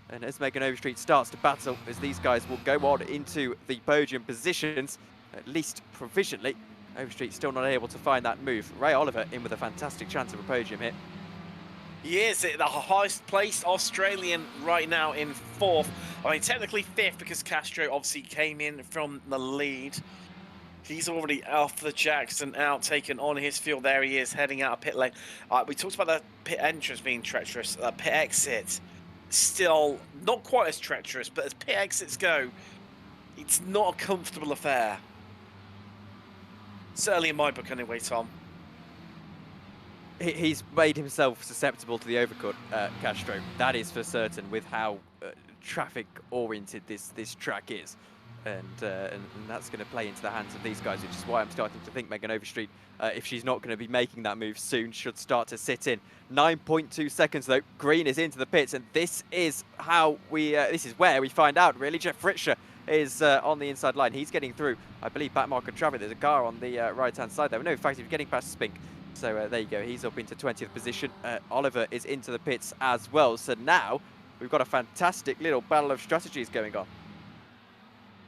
And as Megan Overstreet starts to battle, as these guys will go on into the podium positions, at least provisionally, Overstreet still not able to find that move. Ray Oliver in with a fantastic chance of a podium hit. He is the highest placed Australian right now in 4th. I mean, technically 5th because Castro obviously came in from the lead. He's already off the Jackson out, taken on his field. There he is, heading out of pit lane. We talked about the pit entrance being treacherous. Pit exit, still not quite as treacherous, but as pit exits go, it's not a comfortable affair. Certainly in my book anyway, Tom. He's made himself susceptible to the overcut, Castro. That is for certain, with how traffic-oriented this track is. And that's going to play into the hands of these guys, which is why I'm starting to think Megan Overstreet, if she's not going to be making that move soon, should start to sit in. 9.2 seconds though. Green is into the pits, and this is how we. This is where we find out really. Jeff Fritscher is on the inside line. He's getting through, I believe, backmarker traffic. There's a car on the right-hand side there. No, in fact, he's getting past Spink. So there you go. He's up into 20th position. Oliver is into the pits as well. So now we've got a fantastic little battle of strategies going on.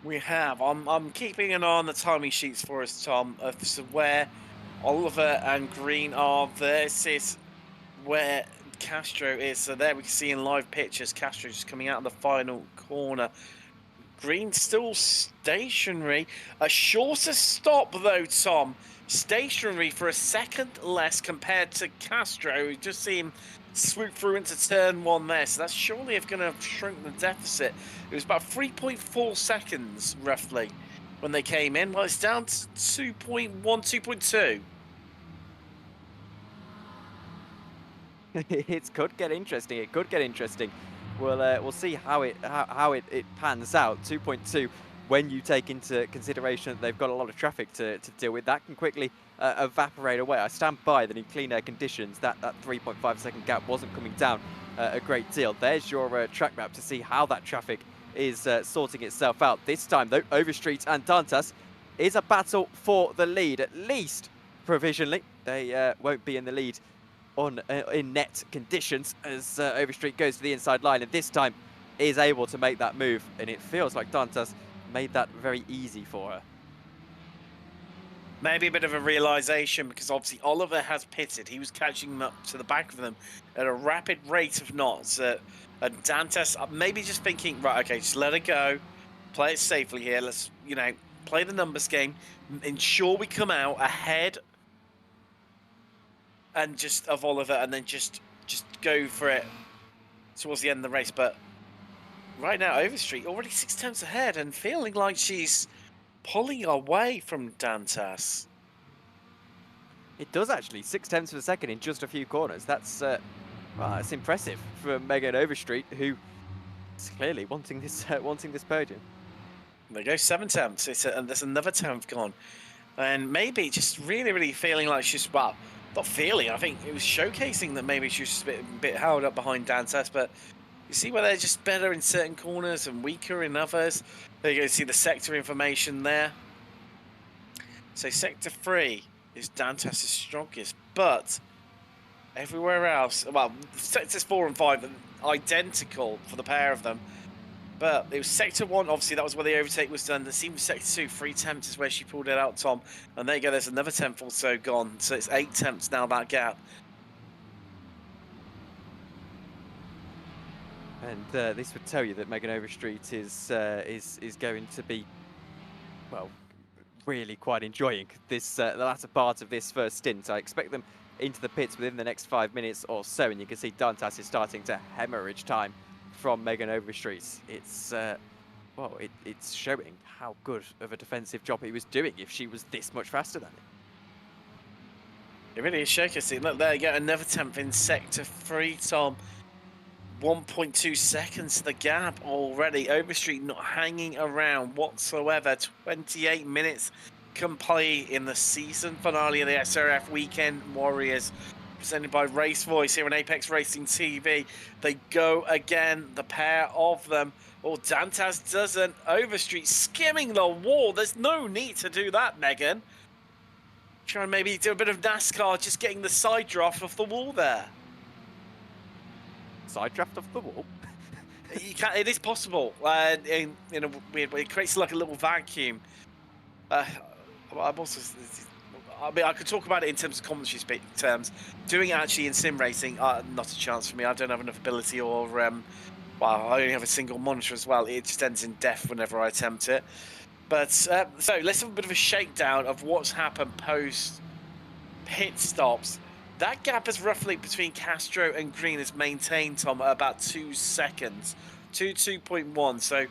We have. I'm keeping an eye on the timing sheets for us, Tom, of where Oliver and Green are. This is where Castro is. So there we can see in live pictures, Castro just coming out of the final corner. Green still stationary. A shorter stop though, Tom. Stationary for a second less compared to Castro. We just see him swoop through into turn 1 there, so that's surely going to shrink the deficit. It was about 3.4 seconds roughly when they came in. Well, it's down to 2.1, 2.2. It could get interesting. It could get interesting. We'll see how it pans out. 2.2. When you take into consideration that they've got a lot of traffic to deal with, that can quickly evaporate away. I stand by that in clean air conditions, that 3.5 second gap wasn't coming down a great deal. There's your track map to see how that traffic is sorting itself out. This time, though, Overstreet and Dantas is a battle for the lead, at least provisionally. They won't be in the lead in net conditions as Overstreet goes to the inside line, and this time is able to make that move, and it feels like Dantas made that very easy for her. Maybe a bit of a realization, because obviously Oliver has pitted. He was catching up to the back of them at a rapid rate of knots. And Dantas maybe just thinking, right, okay, just let it go. Play it safely here. Let's, play the numbers game. Ensure we come out ahead and just of Oliver, and then just go for it towards the end of the race. But right now, Overstreet already 6 tenths ahead and feeling like she's pulling away from Dantas. It does actually, 6 tenths of a second in just a few corners. That's that's impressive for Megan Overstreet, who is clearly wanting this podium. There you go, 7 tenths. And there's another tenth gone, and maybe just really feeling like she's not feeling. I think it was showcasing that maybe she was just a bit held up behind Dantas, but. You see where they're just better in certain corners and weaker in others. There you go, see the sector information there. So sector 3 is Dantas' strongest, but everywhere else, well, sectors 4 and 5 are identical for the pair of them. But it was sector 1, obviously that was where the overtake was done. The same with sector 2, 3 tenths is where she pulled it out, Tom. And there you go, there's another tenth also gone. So it's 8 tenths now, that gap. And this would tell you that Megan Overstreet is going to be, well, really quite enjoying this the latter part of this first stint. I expect them into the pits within the next 5 minutes or so, and you can see Dantas is starting to hemorrhage time from Megan Overstreet. It's well, it's showing how good of a defensive job he was doing if she was this much faster than him. It really is showcasing. Look, there you go, another tenth in sector 3, Tom. 1.2 seconds to the gap already. Overstreet not hanging around whatsoever. 28 minutes can play in the season finale of the SRF Weekend Warriors presented by Race Voice here on Apex Racing TV. They go again, the pair of them. Oh, Dantas doesn't. Overstreet skimming the wall. There's no need to do that, Megan. Try and maybe do a bit of NASCAR, just getting the side draft off the wall there. Side draft off the wall? You can, it is possible. In a weird way, it creates like a little vacuum. I'm also, I mean, I could talk about it in terms of commentary terms. Doing it actually in sim racing, not a chance for me. I don't have enough ability, or well, I only have a single monitor as well. It just ends in death whenever I attempt it. But so let's have a bit of a shakedown of what's happened post pit stops. That gap is roughly between Castro and Green is maintained, Tom, at about 2 seconds, 2.1. So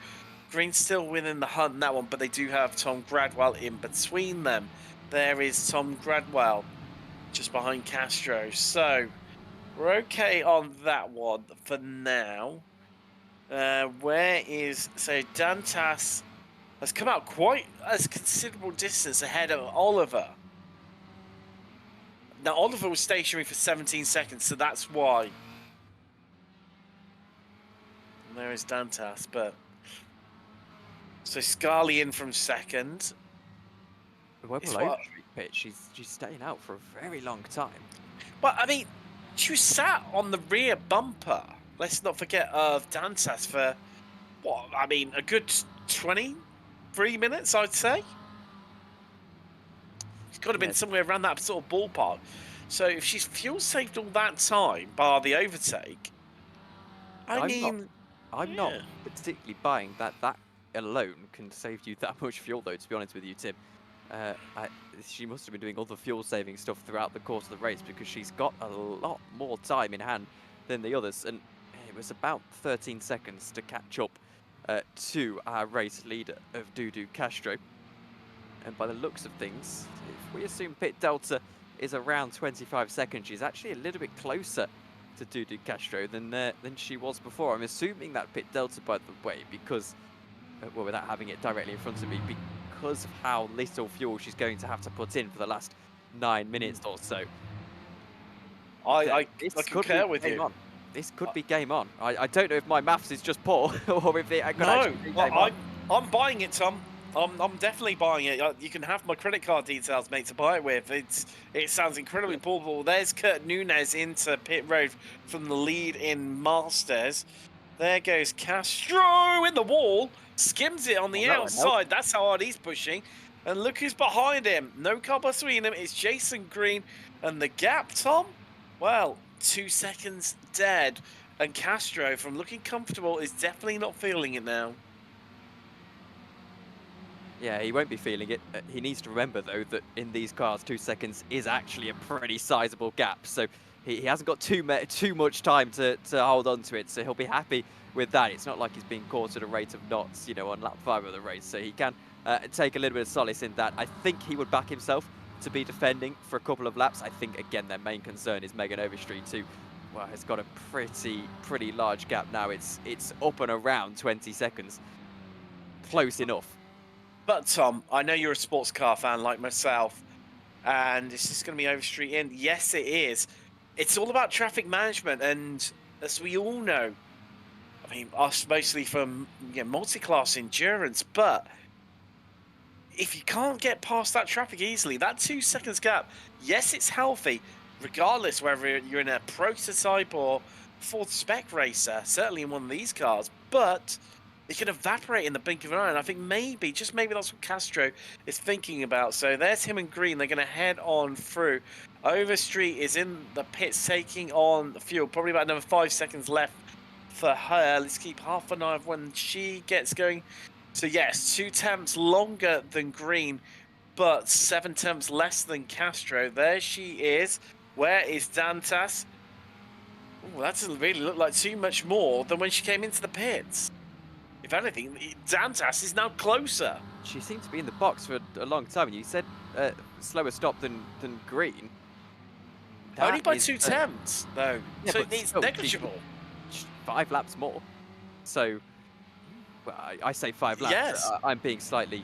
Green's still within the hunt in that one, but they do have Tom Gradwell in between them. There is Tom Gradwell just behind Castro. So we're okay on that one for now. Where is, so Dantas has come out quite a considerable distance ahead of Oliver. Now, Oliver was stationary for 17 seconds, so that's why. And there is Dantas, but... So Scarly in from second. Well, Overstreet pit, she's staying out for a very long time. Well, I mean, she was sat on the rear bumper. Let's not forget of Dantas for, what, I mean, a good 23 minutes, I'd say. It's got to have been somewhere around that sort of ballpark. So if she's fuel saved all that time, bar the overtake, I'm not particularly buying that alone can save you that much fuel, though, to be honest with you, Tim. She must have been doing other fuel-saving stuff throughout the course of the race, because she's got a lot more time in hand than the others, and it was about 13 seconds to catch up to our race leader of Dudu Castro. And by the looks of things, if we assume pit delta is around 25 seconds, she's actually a little bit closer to Dudu Castro than she was before. I'm assuming that pit delta, by the way, because, well, without having it directly in front of me, because of how little fuel she's going to have to put in for the last 9 minutes or so. I concur with you. On. This could be game on. I don't know if my maths is just poor or if it could actually be game on. I'm buying it, Tom. I'm definitely buying it. You can have my credit card details, mate, to buy it with. It sounds incredibly plausible. There's Kurt Nunes into pit road from the lead in Masters. There goes Castro in the wall. Skims it on the outside. That's how hard he's pushing. And look who's behind him. No car between them. It's Jason Green. And the gap, Tom? Well, 2 seconds dead. And Castro, from looking comfortable, is definitely not feeling it now. Yeah, he won't be feeling it. He needs to remember, though, that in these cars, 2 seconds is actually a pretty sizable gap. So he hasn't got too much time to hold on to it. So he'll be happy with that. It's not like he's being caught at a rate of knots, you know, on lap 5 of the race. So he can take a little bit of solace in that. I think he would back himself to be defending for a couple of laps. I think, again, their main concern is Megan Overstreet, who, well, has got a pretty large gap now. It's up and around 20 seconds. Close enough. But, Tom, I know you're a sports car fan like myself, and it's just going to be Overstreet in. Yes, it is. It's all about traffic management, and as we all know, I mean, us mostly from multi-class endurance, but if you can't get past that traffic easily, that 2 seconds gap, yes, it's healthy, regardless whether you're in a prototype or Ford Spec racer, certainly in one of these cars, but it can evaporate in the blink of an eye, and I think maybe, just maybe that's what Castro is thinking about. So there's him and Green. They're going to head on through. Overstreet is in the pits taking on the fuel. Probably about another 5 seconds left for her. Let's keep half an eye of when she gets going. So yes, 2 temps longer than Green, but 7 temps less than Castro. There she is. Where is Dantas? Oh, that doesn't really look like too much more than when she came into the pits. If anything, Dantas is now closer. She seemed to be in the box for a long time. You said slower stop than Green. That only by 2 temps, though. Yeah, so it's negligible. 5 laps more. So, well, I say 5 laps. Yes. I'm being slightly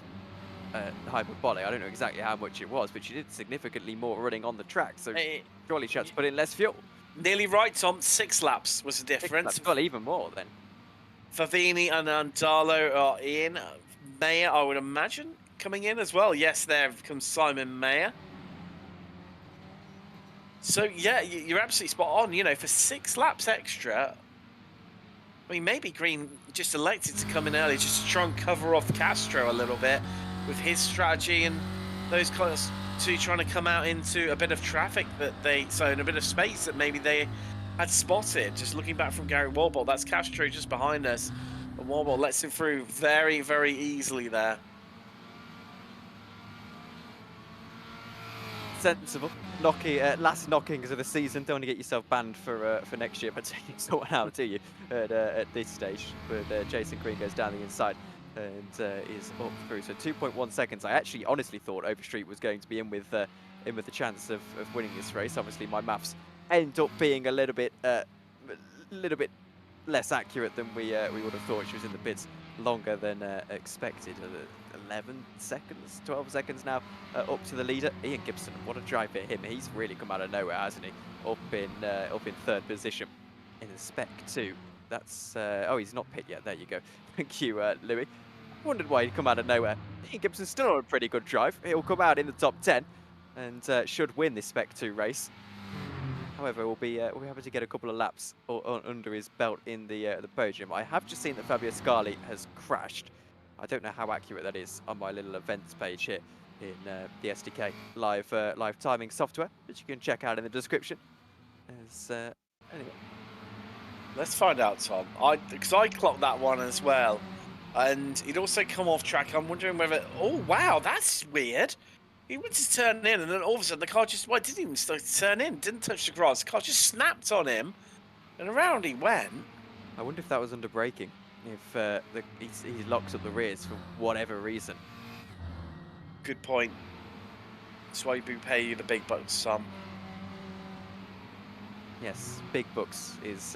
hyperbolic. I don't know exactly how much it was, but she did significantly more running on the track. So Eh, surely she had to put in less fuel. Nearly right, Tom. 6 laps was the difference. Well, even more then. Favini and Andalo are in. Mayer, I would imagine, coming in as well. Yes, there comes Simon Mayer. So, yeah, you're absolutely spot on. You know, for 6 laps extra, I mean, maybe Green just elected to come in early just to try and cover off Castro a little bit with his strategy and those kind of two trying to come out into a bit of traffic in a bit of space that maybe they had spotted. Just looking back from Gary Warbolt, that's Castro just behind us. And Warbolt lets him through very, very easily there. Sensible. Last knockings of the season. Don't want to get yourself banned for next year, but taking someone out, do you? At this stage, but Jason Green goes down the inside and is up through. So 2.1 seconds. I actually honestly thought Overstreet was going to be in with the chance of winning this race. Obviously, my maths end up being a little bit less accurate than we would have thought. She was in the pits longer than expected. 11 seconds, 12 seconds now up to the leader. Ian Gibson, what a drive for him. He's really come out of nowhere, hasn't he? Up in third position in the Spec 2. That's, oh, he's not pit yet. There you go. Thank you, Louis. I wondered why he'd come out of nowhere. Ian Gibson's still on a pretty good drive. He'll come out in the top 10 and should win this Spec 2 race. However, we'll be happy to get a couple of laps under his belt in the podium. I have just seen that Fabio Scali has crashed. I don't know how accurate that is on my little events page here in the SDK live timing software, which you can check out in the description. Anyway. Let's find out, Tom. Because I clocked that one as well. And he'd also come off track. I'm wondering whether... Oh, wow, that's weird. He went to turn in, and then all of a sudden the car just... Well, it didn't even start to turn in. Didn't touch the grass. The car just snapped on him. And around he went. I wonder if that was under braking. If he locks up the rears for whatever reason. Good point. That's why we pay you the big bucks, Tom. Yes, big bucks is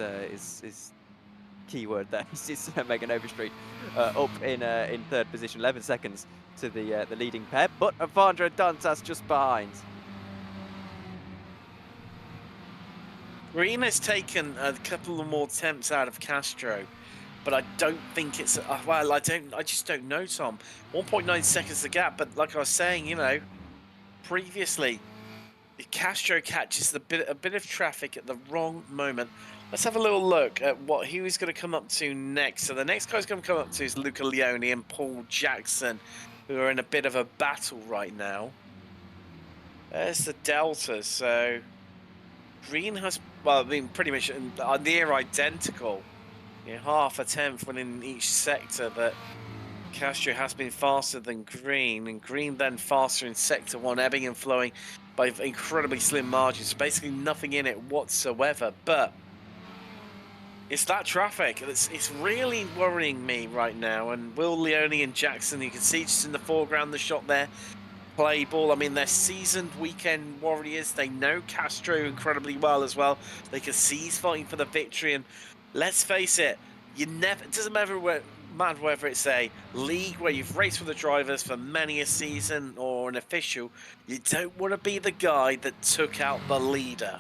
key word there. This is Megan Overstreet up in third position, 11 seconds to the leading pair, but Avandra Dantas just behind. Green has taken a couple of more attempts out of Castro, but I don't think it's well. I just don't know, Tom. 1.9 seconds the gap, but like I was saying, you know, previously, Castro catches a bit of traffic at the wrong moment. Let's have a little look at what he was going to come up to next. So the next guy's going to come up to is Luca Leone and Paul Jackson, who are in a bit of a battle right now. There's the delta. So Green has, well, I mean, pretty much near identical. You know, half a tenth within each sector, but Castro has been faster than Green, and Green then faster in sector 1, ebbing and flowing by incredibly slim margins. Basically nothing in it whatsoever, but it's that traffic. It's really worrying me right now. And Will Leone and Jackson, you can see just in the foreground, the shot there, play ball. I mean, they're seasoned weekend warriors. They know Castro incredibly well as well. They can see he's fighting for the victory. And let's face it, it doesn't matter whether it's a league where you've raced with the drivers for many a season or an official, you don't want to be the guy that took out the leader.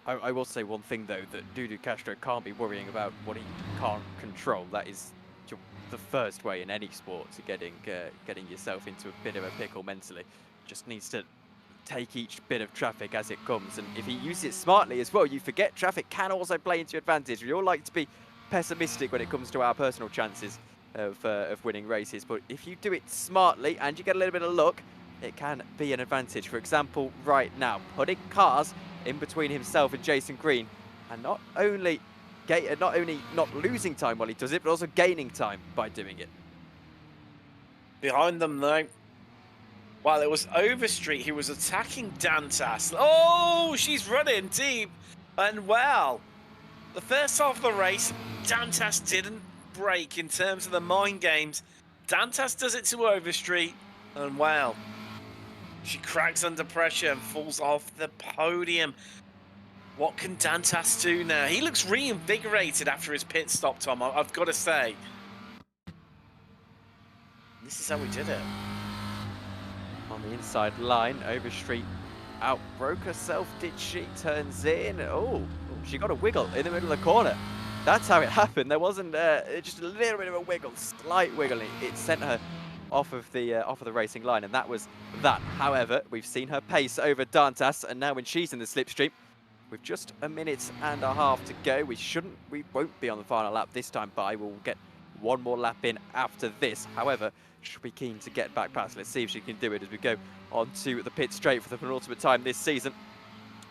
I will say one thing though, that Dudu Castro can't be worrying about what he can't control. That is the first way in any sport to getting yourself into a bit of a pickle mentally. Just needs to take each bit of traffic as it comes, and if he uses it smartly as well, you forget traffic can also play into your advantage. We all like to be pessimistic when it comes to our personal chances of winning races, but if you do it smartly and you get a little bit of luck, it can be an advantage. For example, right now, putting cars in between himself and Jason Green, and not only not losing time while he does it, but also gaining time by doing it. Behind them though, while it was Overstreet, he was attacking Dantas. Oh, she's running deep, and well, the first half of the race, Dantas didn't break in terms of the mind games. Dantas does it to Overstreet, and wow, she cracks under pressure and falls off the podium. What can Dantas do now? He looks reinvigorated after his pit stop, Tom, I've got to say. This is how we did it. On the inside line, Overstreet outbroke herself, did she? Turns in. Oh, she got a wiggle in the middle of the corner. That's how it happened. There wasn't just a little bit of a wiggle, slight wiggle. It sent her off of the racing line, and that was that. However, we've seen her pace over Dantas, and now when she's in the slipstream, with just a minute and a half to go, we won't be on the final lap this time by. We'll get one more lap in after this. However, she'll be keen to get back past. Let's see if she can do it as we go on to the pit straight for the penultimate time this season.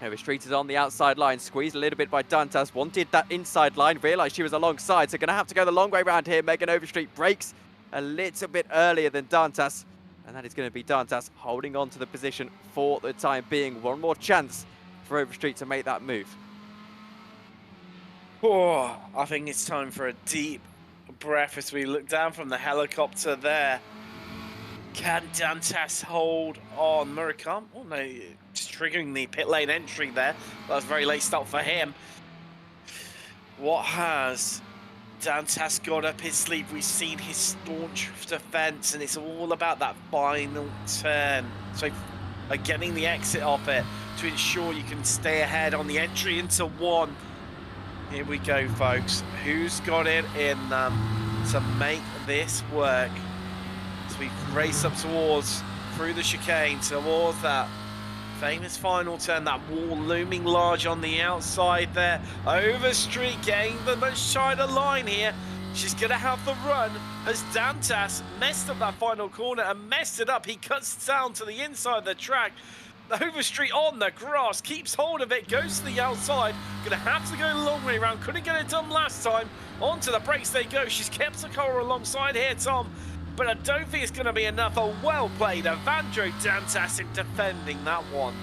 Overstreet is on the outside line, squeezed a little bit by Dantas, wanted that inside line, realised she was alongside, so going to have to go the long way around here. Megan Overstreet breaks a little bit earlier than Dantas, and that is going to be Dantas holding on to the position for the time being. One more chance for Overstreet to make that move. Oh, I think it's time for a deep breath as we look down from the helicopter there. Can Dantas hold on? Murakami, oh no, just triggering the pit lane entry there. That was a very late stop for him. What has Dantas got up his sleeve? We've seen his staunch defense, and it's all about that final turn. So getting the exit off it to ensure you can stay ahead on the entry into one. Here we go, folks. Who's got it in them to make this work? As we race up towards, through the chicane, towards that famous final turn, that wall looming large on the outside there. Overstreet getting the much tighter line here. She's going to have the run as Dantas messed up that final corner and messed it up. He cuts down to the inside of the track. Overstreet on the grass, keeps hold of it, goes to the outside. Gonna have to go the long way around. Couldn't get it done last time. Onto the brakes they go. She's kept the car alongside here, Tom. But I don't think it's gonna be enough. A well played Evandro Dantas in defending that one.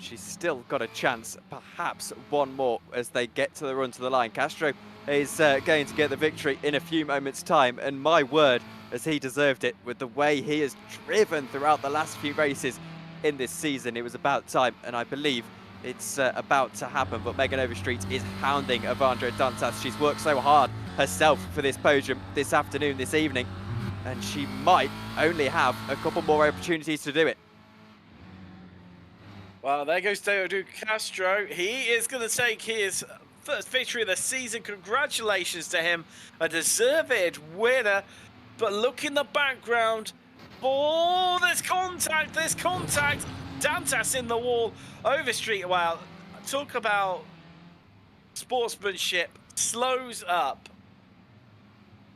She's still got a chance, perhaps one more as they get to the run to the line. Castro is going to get the victory in a few moments' time, and my word, as he deserved it with the way he has driven throughout the last few races in this season. It was about time, and I believe it's about to happen. But Megan Overstreet is hounding Evandro Dantas. She's worked so hard herself for this podium this afternoon, this evening, and she might only have a couple more opportunities to do it. Well, there goes Deodu Castro. He is going to take his first victory of the season. Congratulations to him. A deserved winner. But look in the background. Oh, there's contact. Dantas in the wall. Overstreet, well, talk about sportsmanship. Slows up.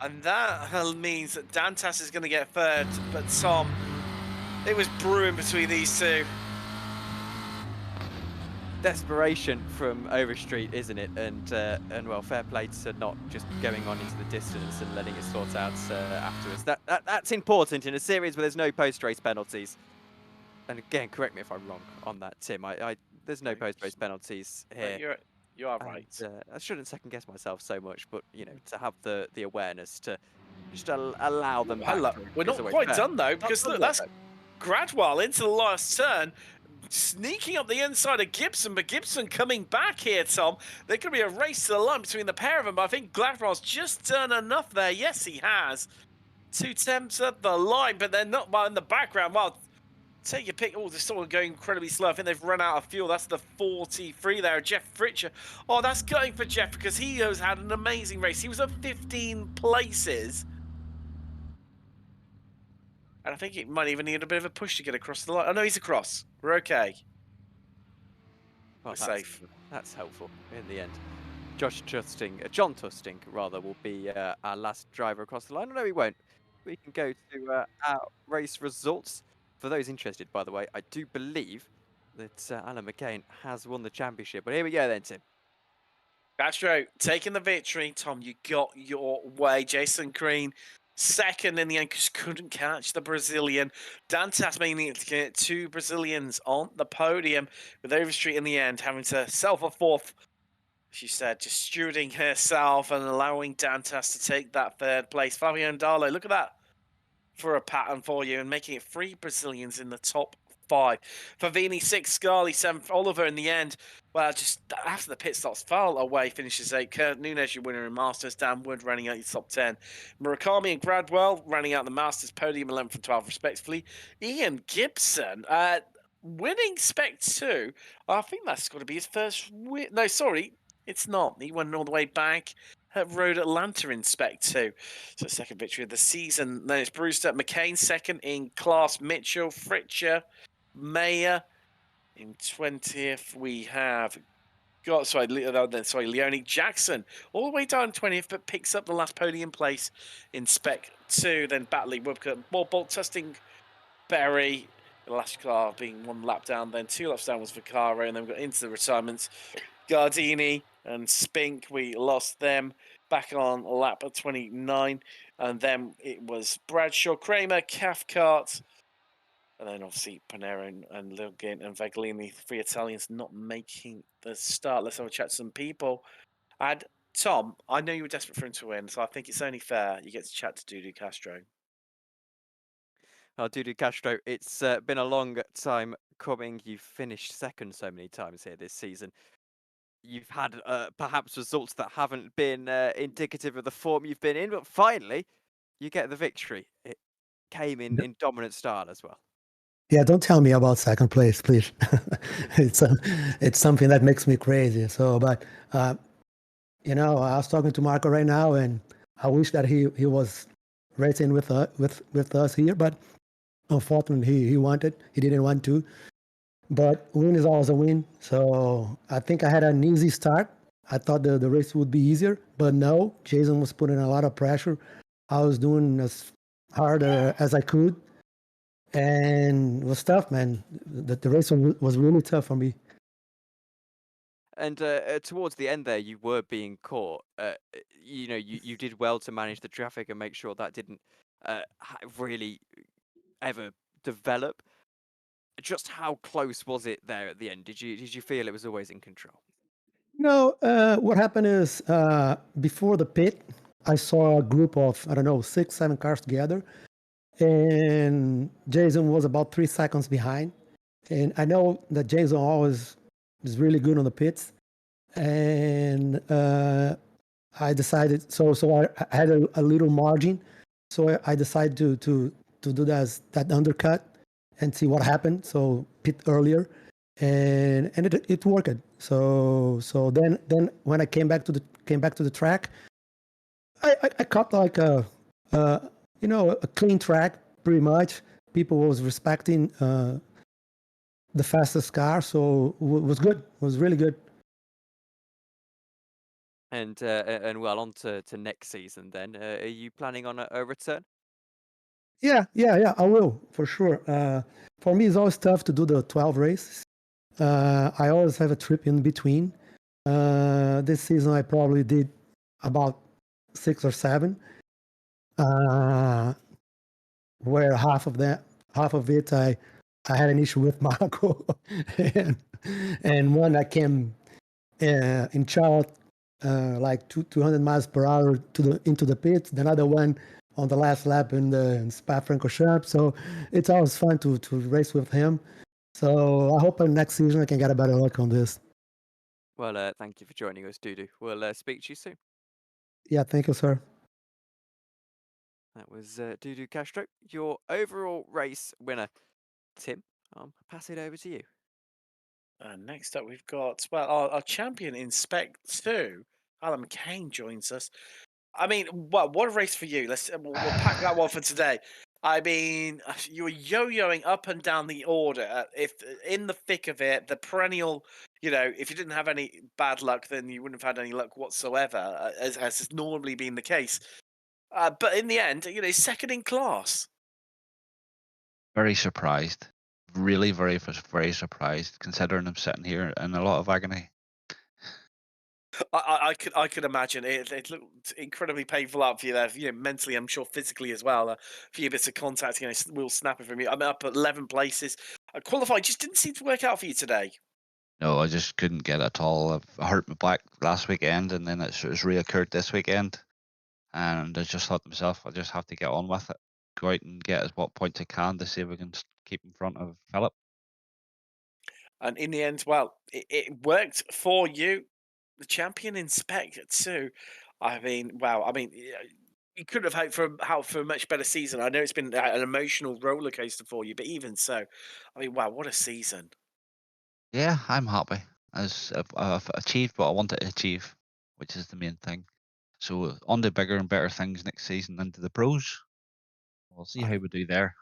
And that means that Dantas is going to get third. But Tom, it was brewing between these two. Desperation from Overstreet, isn't it? And well, fair play to not just going on into the distance and letting it sort out afterwards. That's important in a series where there's no post-race penalties. And again, correct me if I'm wrong on that, Tim. There's no post-race penalties here. You are right. I shouldn't second guess myself so much, but you know, to have the awareness to just allow them. We're not quite done though, because look, that's Gradwell into the last turn. Sneaking up the inside of Gibson, but Gibson coming back here, Tom. There could be a race to the line between the pair of them, but I think Gladwell's just done enough there. Yes, he has. 2 attempts at the line, but they're not in the background. Well, take your pick. Oh, they're still going incredibly slow. I think they've run out of fuel. That's the 43 there. Jeff Fritcher. Oh, that's going for Jeff because he has had an amazing race. He was at 15 places. And I think it might even need a bit of a push to get across the line. Oh, no, he's across. We're okay. Well, We're safe. That's helpful in the end. John Tusting, rather, will be our last driver across the line. No, he won't. We can go to our race results. For those interested, by the way, I do believe that Alan McCain has won the championship. But here we go then, Tim. Castro taking the victory. Tom, you got your way. Jason Green second in the end because couldn't catch the Brazilian. Dantas mainly to get 2 Brazilians on the podium with Overstreet in the end having to self a fourth. She said just stewarding herself and allowing Dantas to take that 3rd place. Fabio Ndalo, look at that for a pattern for you and making it 3 Brazilians in the top 5. Favini 6, Scarlett 7th, Oliver in the end Well, just after the pit stops, far away finishes 8. Kurt Nunes, your winner in Masters. Dan Wood running out your top 10. Murakami and Gradwell running out the Masters podium 11 from 12, respectively. Ian Gibson winning Spec 2. I think that's got to be his first win. No, sorry, it's not. He went all the way back at Road Atlanta in Spec 2. So, second victory of the season. Then it's Brewster, McCain, second in class. Mitchell, Fritcher, Mayer. In 20th, we have Leone Jackson, all the way down 20th, but picks up the last podium place in Spec 2. Then Batley, Woodcock, Bolt, Tusting, Berry, the last car being 1 lap down. Then 2 laps down was Vaccaro, and then we got into the retirements. Gardini and Spink, we lost them back on lap 29. And then it was Bradshaw, Kramer, Cathcart. And then obviously Panero and Lilgin and Veglini, 3 Italians not making the start. Let's have a chat to some people. And Tom, I know you were desperate for him to win, so I think it's only fair you get to chat to Dudu Castro. Oh, Dudu Castro, it's been a long time coming. You've finished second so many times here this season. You've had perhaps results that haven't been indicative of the form you've been in, but finally you get the victory. It came in dominant style as well. Yeah, don't tell me about second place, please. It's something that makes me crazy. So, but I was talking to Marco right now, and I wish that he was racing with us here, but unfortunately he didn't want to. But win is always a win. So I think I had an easy start. I thought the race would be easier, but no, Jason was putting a lot of pressure. I was doing as hard as I could. And it was tough, man. The race was really tough for me. And towards the end there, you were being caught. You did well to manage the traffic and make sure that didn't really ever develop. Just how close was it there at the end? Did you feel it was always in control? No, what happened is before the pit, I saw a group of, I don't know, 6, 7 cars together. And Jason was about 3 seconds behind. And I know that Jason always is really good on the pits. And I decided, so I had a little margin. So I decided to do that undercut and see what happened. So pit earlier, and it worked. So then when I came back to the track, I caught like a clean track, pretty much. People was respecting the fastest car, so it was good. It was really good. And well, on to next season then. Are you planning on a return? Yeah, I will, for sure. For me, it's always tough to do the 12 races. I always have a trip in between. This season, I probably did about 6 or 7. Where half of it, I had an issue with Marco, and one I came in Charlotte like 200 miles per hour into the pits. The other one on the last lap in Spa-Francorchamps. So it's always fun to race with him. So I hope next season I can get a better luck on this. Well, thank you for joining us, Dudu. We'll speak to you soon. Yeah, thank you, sir. That was Dudu Castro, your overall race winner. Tim, I'll pass it over to you. Next up, we've got, our champion in Spec 2, Alan McCain, joins us. I mean, what a race for you. We'll pack that one for today. I mean, you were yo-yoing up and down the order. If in the thick of it, the perennial, if you didn't have any bad luck, then you wouldn't have had any luck whatsoever, as has normally been the case. But in the end, second in class. Very surprised. Really very, very surprised, considering I'm sitting here in a lot of agony. I could imagine it looked incredibly painful out for you there. Mentally, I'm sure physically as well. A few bits of contact, will snap it from you. I'm up at 11 places. Qualified just didn't seem to work out for you today. No, I just couldn't get it at all. I hurt my back last weekend, and then it's reoccurred this weekend. And I just thought to myself, I just have to get on with it. Go out and get as what points I can to see if we can keep in front of Philip. And in the end, well, it worked for you. The champion in Spec too. I mean, wow. I mean, you could have hoped for a much better season. I know it's been an emotional roller coaster for you, but even so, I mean, wow, what a season! Yeah, I'm happy. As I've achieved what I wanted to achieve, which is the main thing. So on to bigger and better things next season into the pros. We'll see how we do there.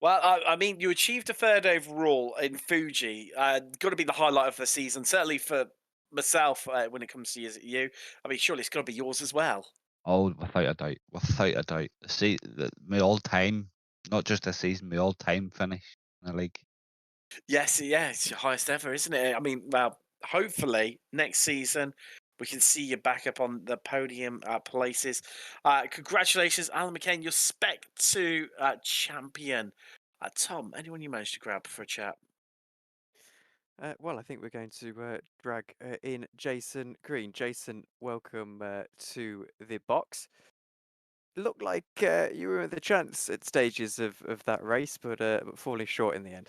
Well, I mean, you achieved a third overall in Fuji. Got to be the highlight of the season, certainly for myself when it comes to you. I mean, surely it's got to be yours as well. Oh, without a doubt, without a doubt. See, my all-time, not just this season, my all-time finish in the league. Yes, yeah, it's your highest ever, isn't it? I mean, well, hopefully next season we can see you back up on the podium places. Congratulations, Alan McCain, your Spec 2 champion. Tom, anyone you managed to grab for a chat? Well, I think we're going to drag in Jason Green. Jason, welcome to the box. Looked like you were the chance at stages of that race, but falling short in the end.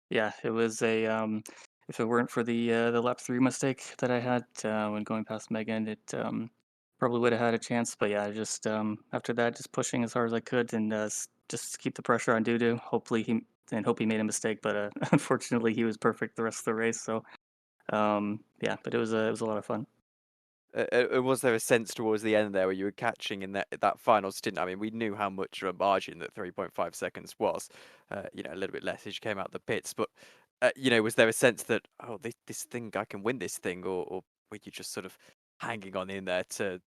Yeah, it was a if it weren't for the lap 3 mistake that I had when going past Megan, it probably would have had a chance. But yeah, just after that, just pushing as hard as I could and just keep the pressure on Dudu. Hopefully hope he made a mistake, but unfortunately he was perfect the rest of the race. So yeah, but it was a lot of fun. Was there a sense towards the end there where you were catching in that final stint? I mean, we knew how much of a margin that 3.5 seconds was. You know, a little bit less as you came out the pits, but you know, was there a sense that this thing I can win this thing, or were you just sort of hanging on in there to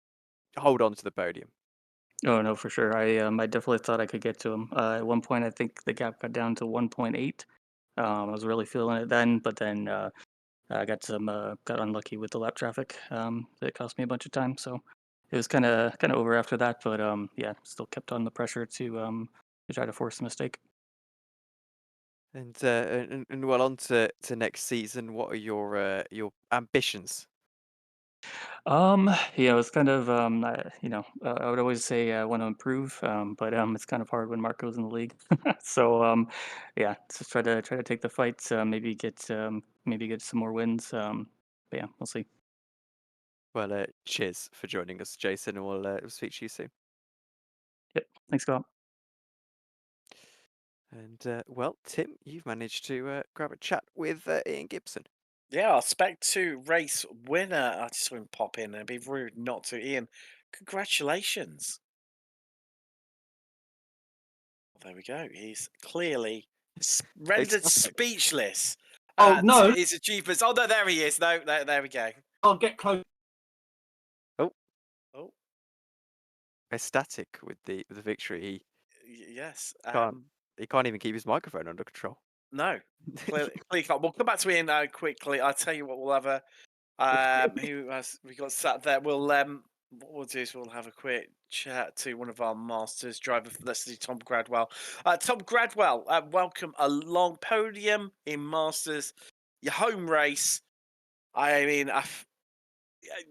hold on to the podium? Oh no, for sure. I definitely thought I could get to him. At one point, I think the gap got down to 1.8. I was really feeling it then, but then I got unlucky with the lap traffic. That cost me a bunch of time, so it was kind of over after that. But yeah, still kept on the pressure to try to force a mistake. And well, on to next season. What are your ambitions? It's kind of I would always say I want to improve, but it's kind of hard when Marco's in the league. So yeah, just try to take the fights, maybe get some more wins. But yeah, we'll see. Well, cheers for joining us, Jason, and we'll speak to you soon. Yep, thanks, Scott. And well, Tim, you've managed to grab a chat with Ian Gibson. Yeah, our Spec 2 race winner. I just want to pop in and be rude not to. Ian, congratulations. There we go. He's clearly rendered Ecstatic. speechless Oh, at no. his achievements. Oh, no, there he is. No, there we go. I'll get close. Oh, Ecstatic with the victory. yes. He can't even keep his microphone under control. No, clearly can't. We'll come back to Ian quickly. I'll tell you what, we'll have a who has we got sat there. We'll what we'll do is we'll have a quick chat to one of our masters driver. Let's do Tom Gradwell. Tom Gradwell, welcome along podium in Masters, your home race. I mean,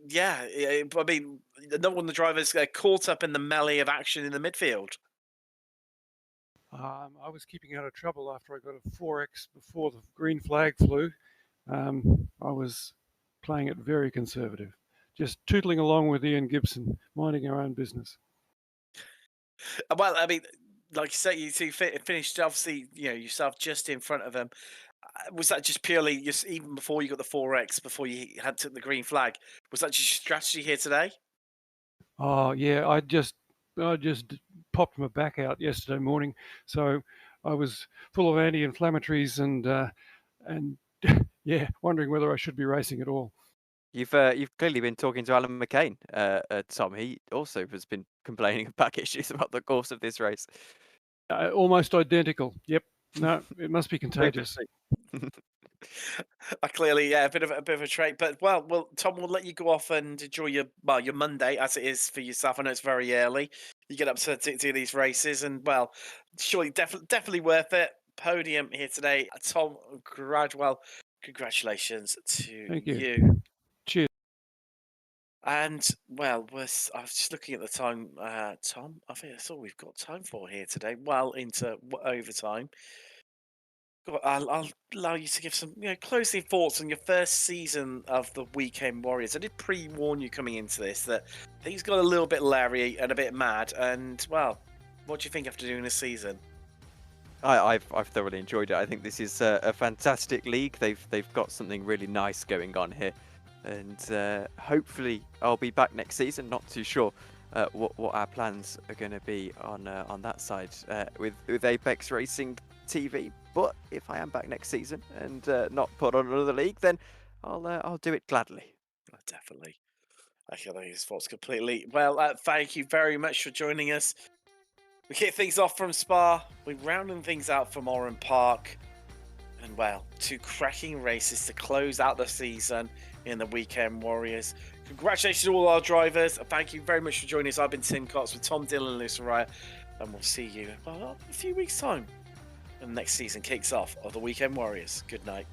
yeah, I mean, no one the drivers caught up in the melee of action in the midfield. I was keeping out of trouble after I got a 4X before the green flag flew. I was playing it very conservative, just tootling along with Ian Gibson, minding our own business. Well, I mean, like you say, you two finished obviously, yourself just in front of them. Was that just purely just even before you got the 4X, before you had took the green flag? Was that just your strategy here today? Oh yeah, I just popped my back out yesterday morning, so I was full of anti-inflammatories and yeah, wondering whether I should be racing at all. You've clearly been talking to Alan McCain, Tom. He also has been complaining of back issues about the course of this race. Almost identical. Yep. No, it must be contagious. I clearly, yeah, a bit of a trait, but well, Tom, we'll let you go off and enjoy your Monday as it is for yourself. I know it's very early. You get up to do these races, and well, surely definitely worth it. Podium here today, Tom Gradwell. Congratulations to Thank you. you. Cheers. And well, I was just looking at the time, Tom. I think that's all we've got time for here today. Well into overtime. I'll allow you to give some closing thoughts on your first season of the Weekend Warriors. I did pre-warn you coming into this that things got a little bit leery and a bit mad. And well, what do you think after doing this season? I've thoroughly enjoyed it. I think this is a fantastic league. They've got something really nice going on here, and hopefully I'll be back next season. Not too sure what our plans are going to be on that side with Apex Racing TV. But if I am back next season and not put on another league, then I'll do it gladly. Oh, definitely. I can think his thoughts completely. Well, thank you very much for joining us. We kick things off from Spa. We're rounding things out from Oran Park. And well, 2 cracking races to close out the season in the Weekend Warriors. Congratulations to all our drivers. Thank you very much for joining us. I've been Tim Cox with Tom Dillon and Lucy Ryan. And we'll see you in a few weeks' time when the next season kicks off of the Weekend Warriors. Good night.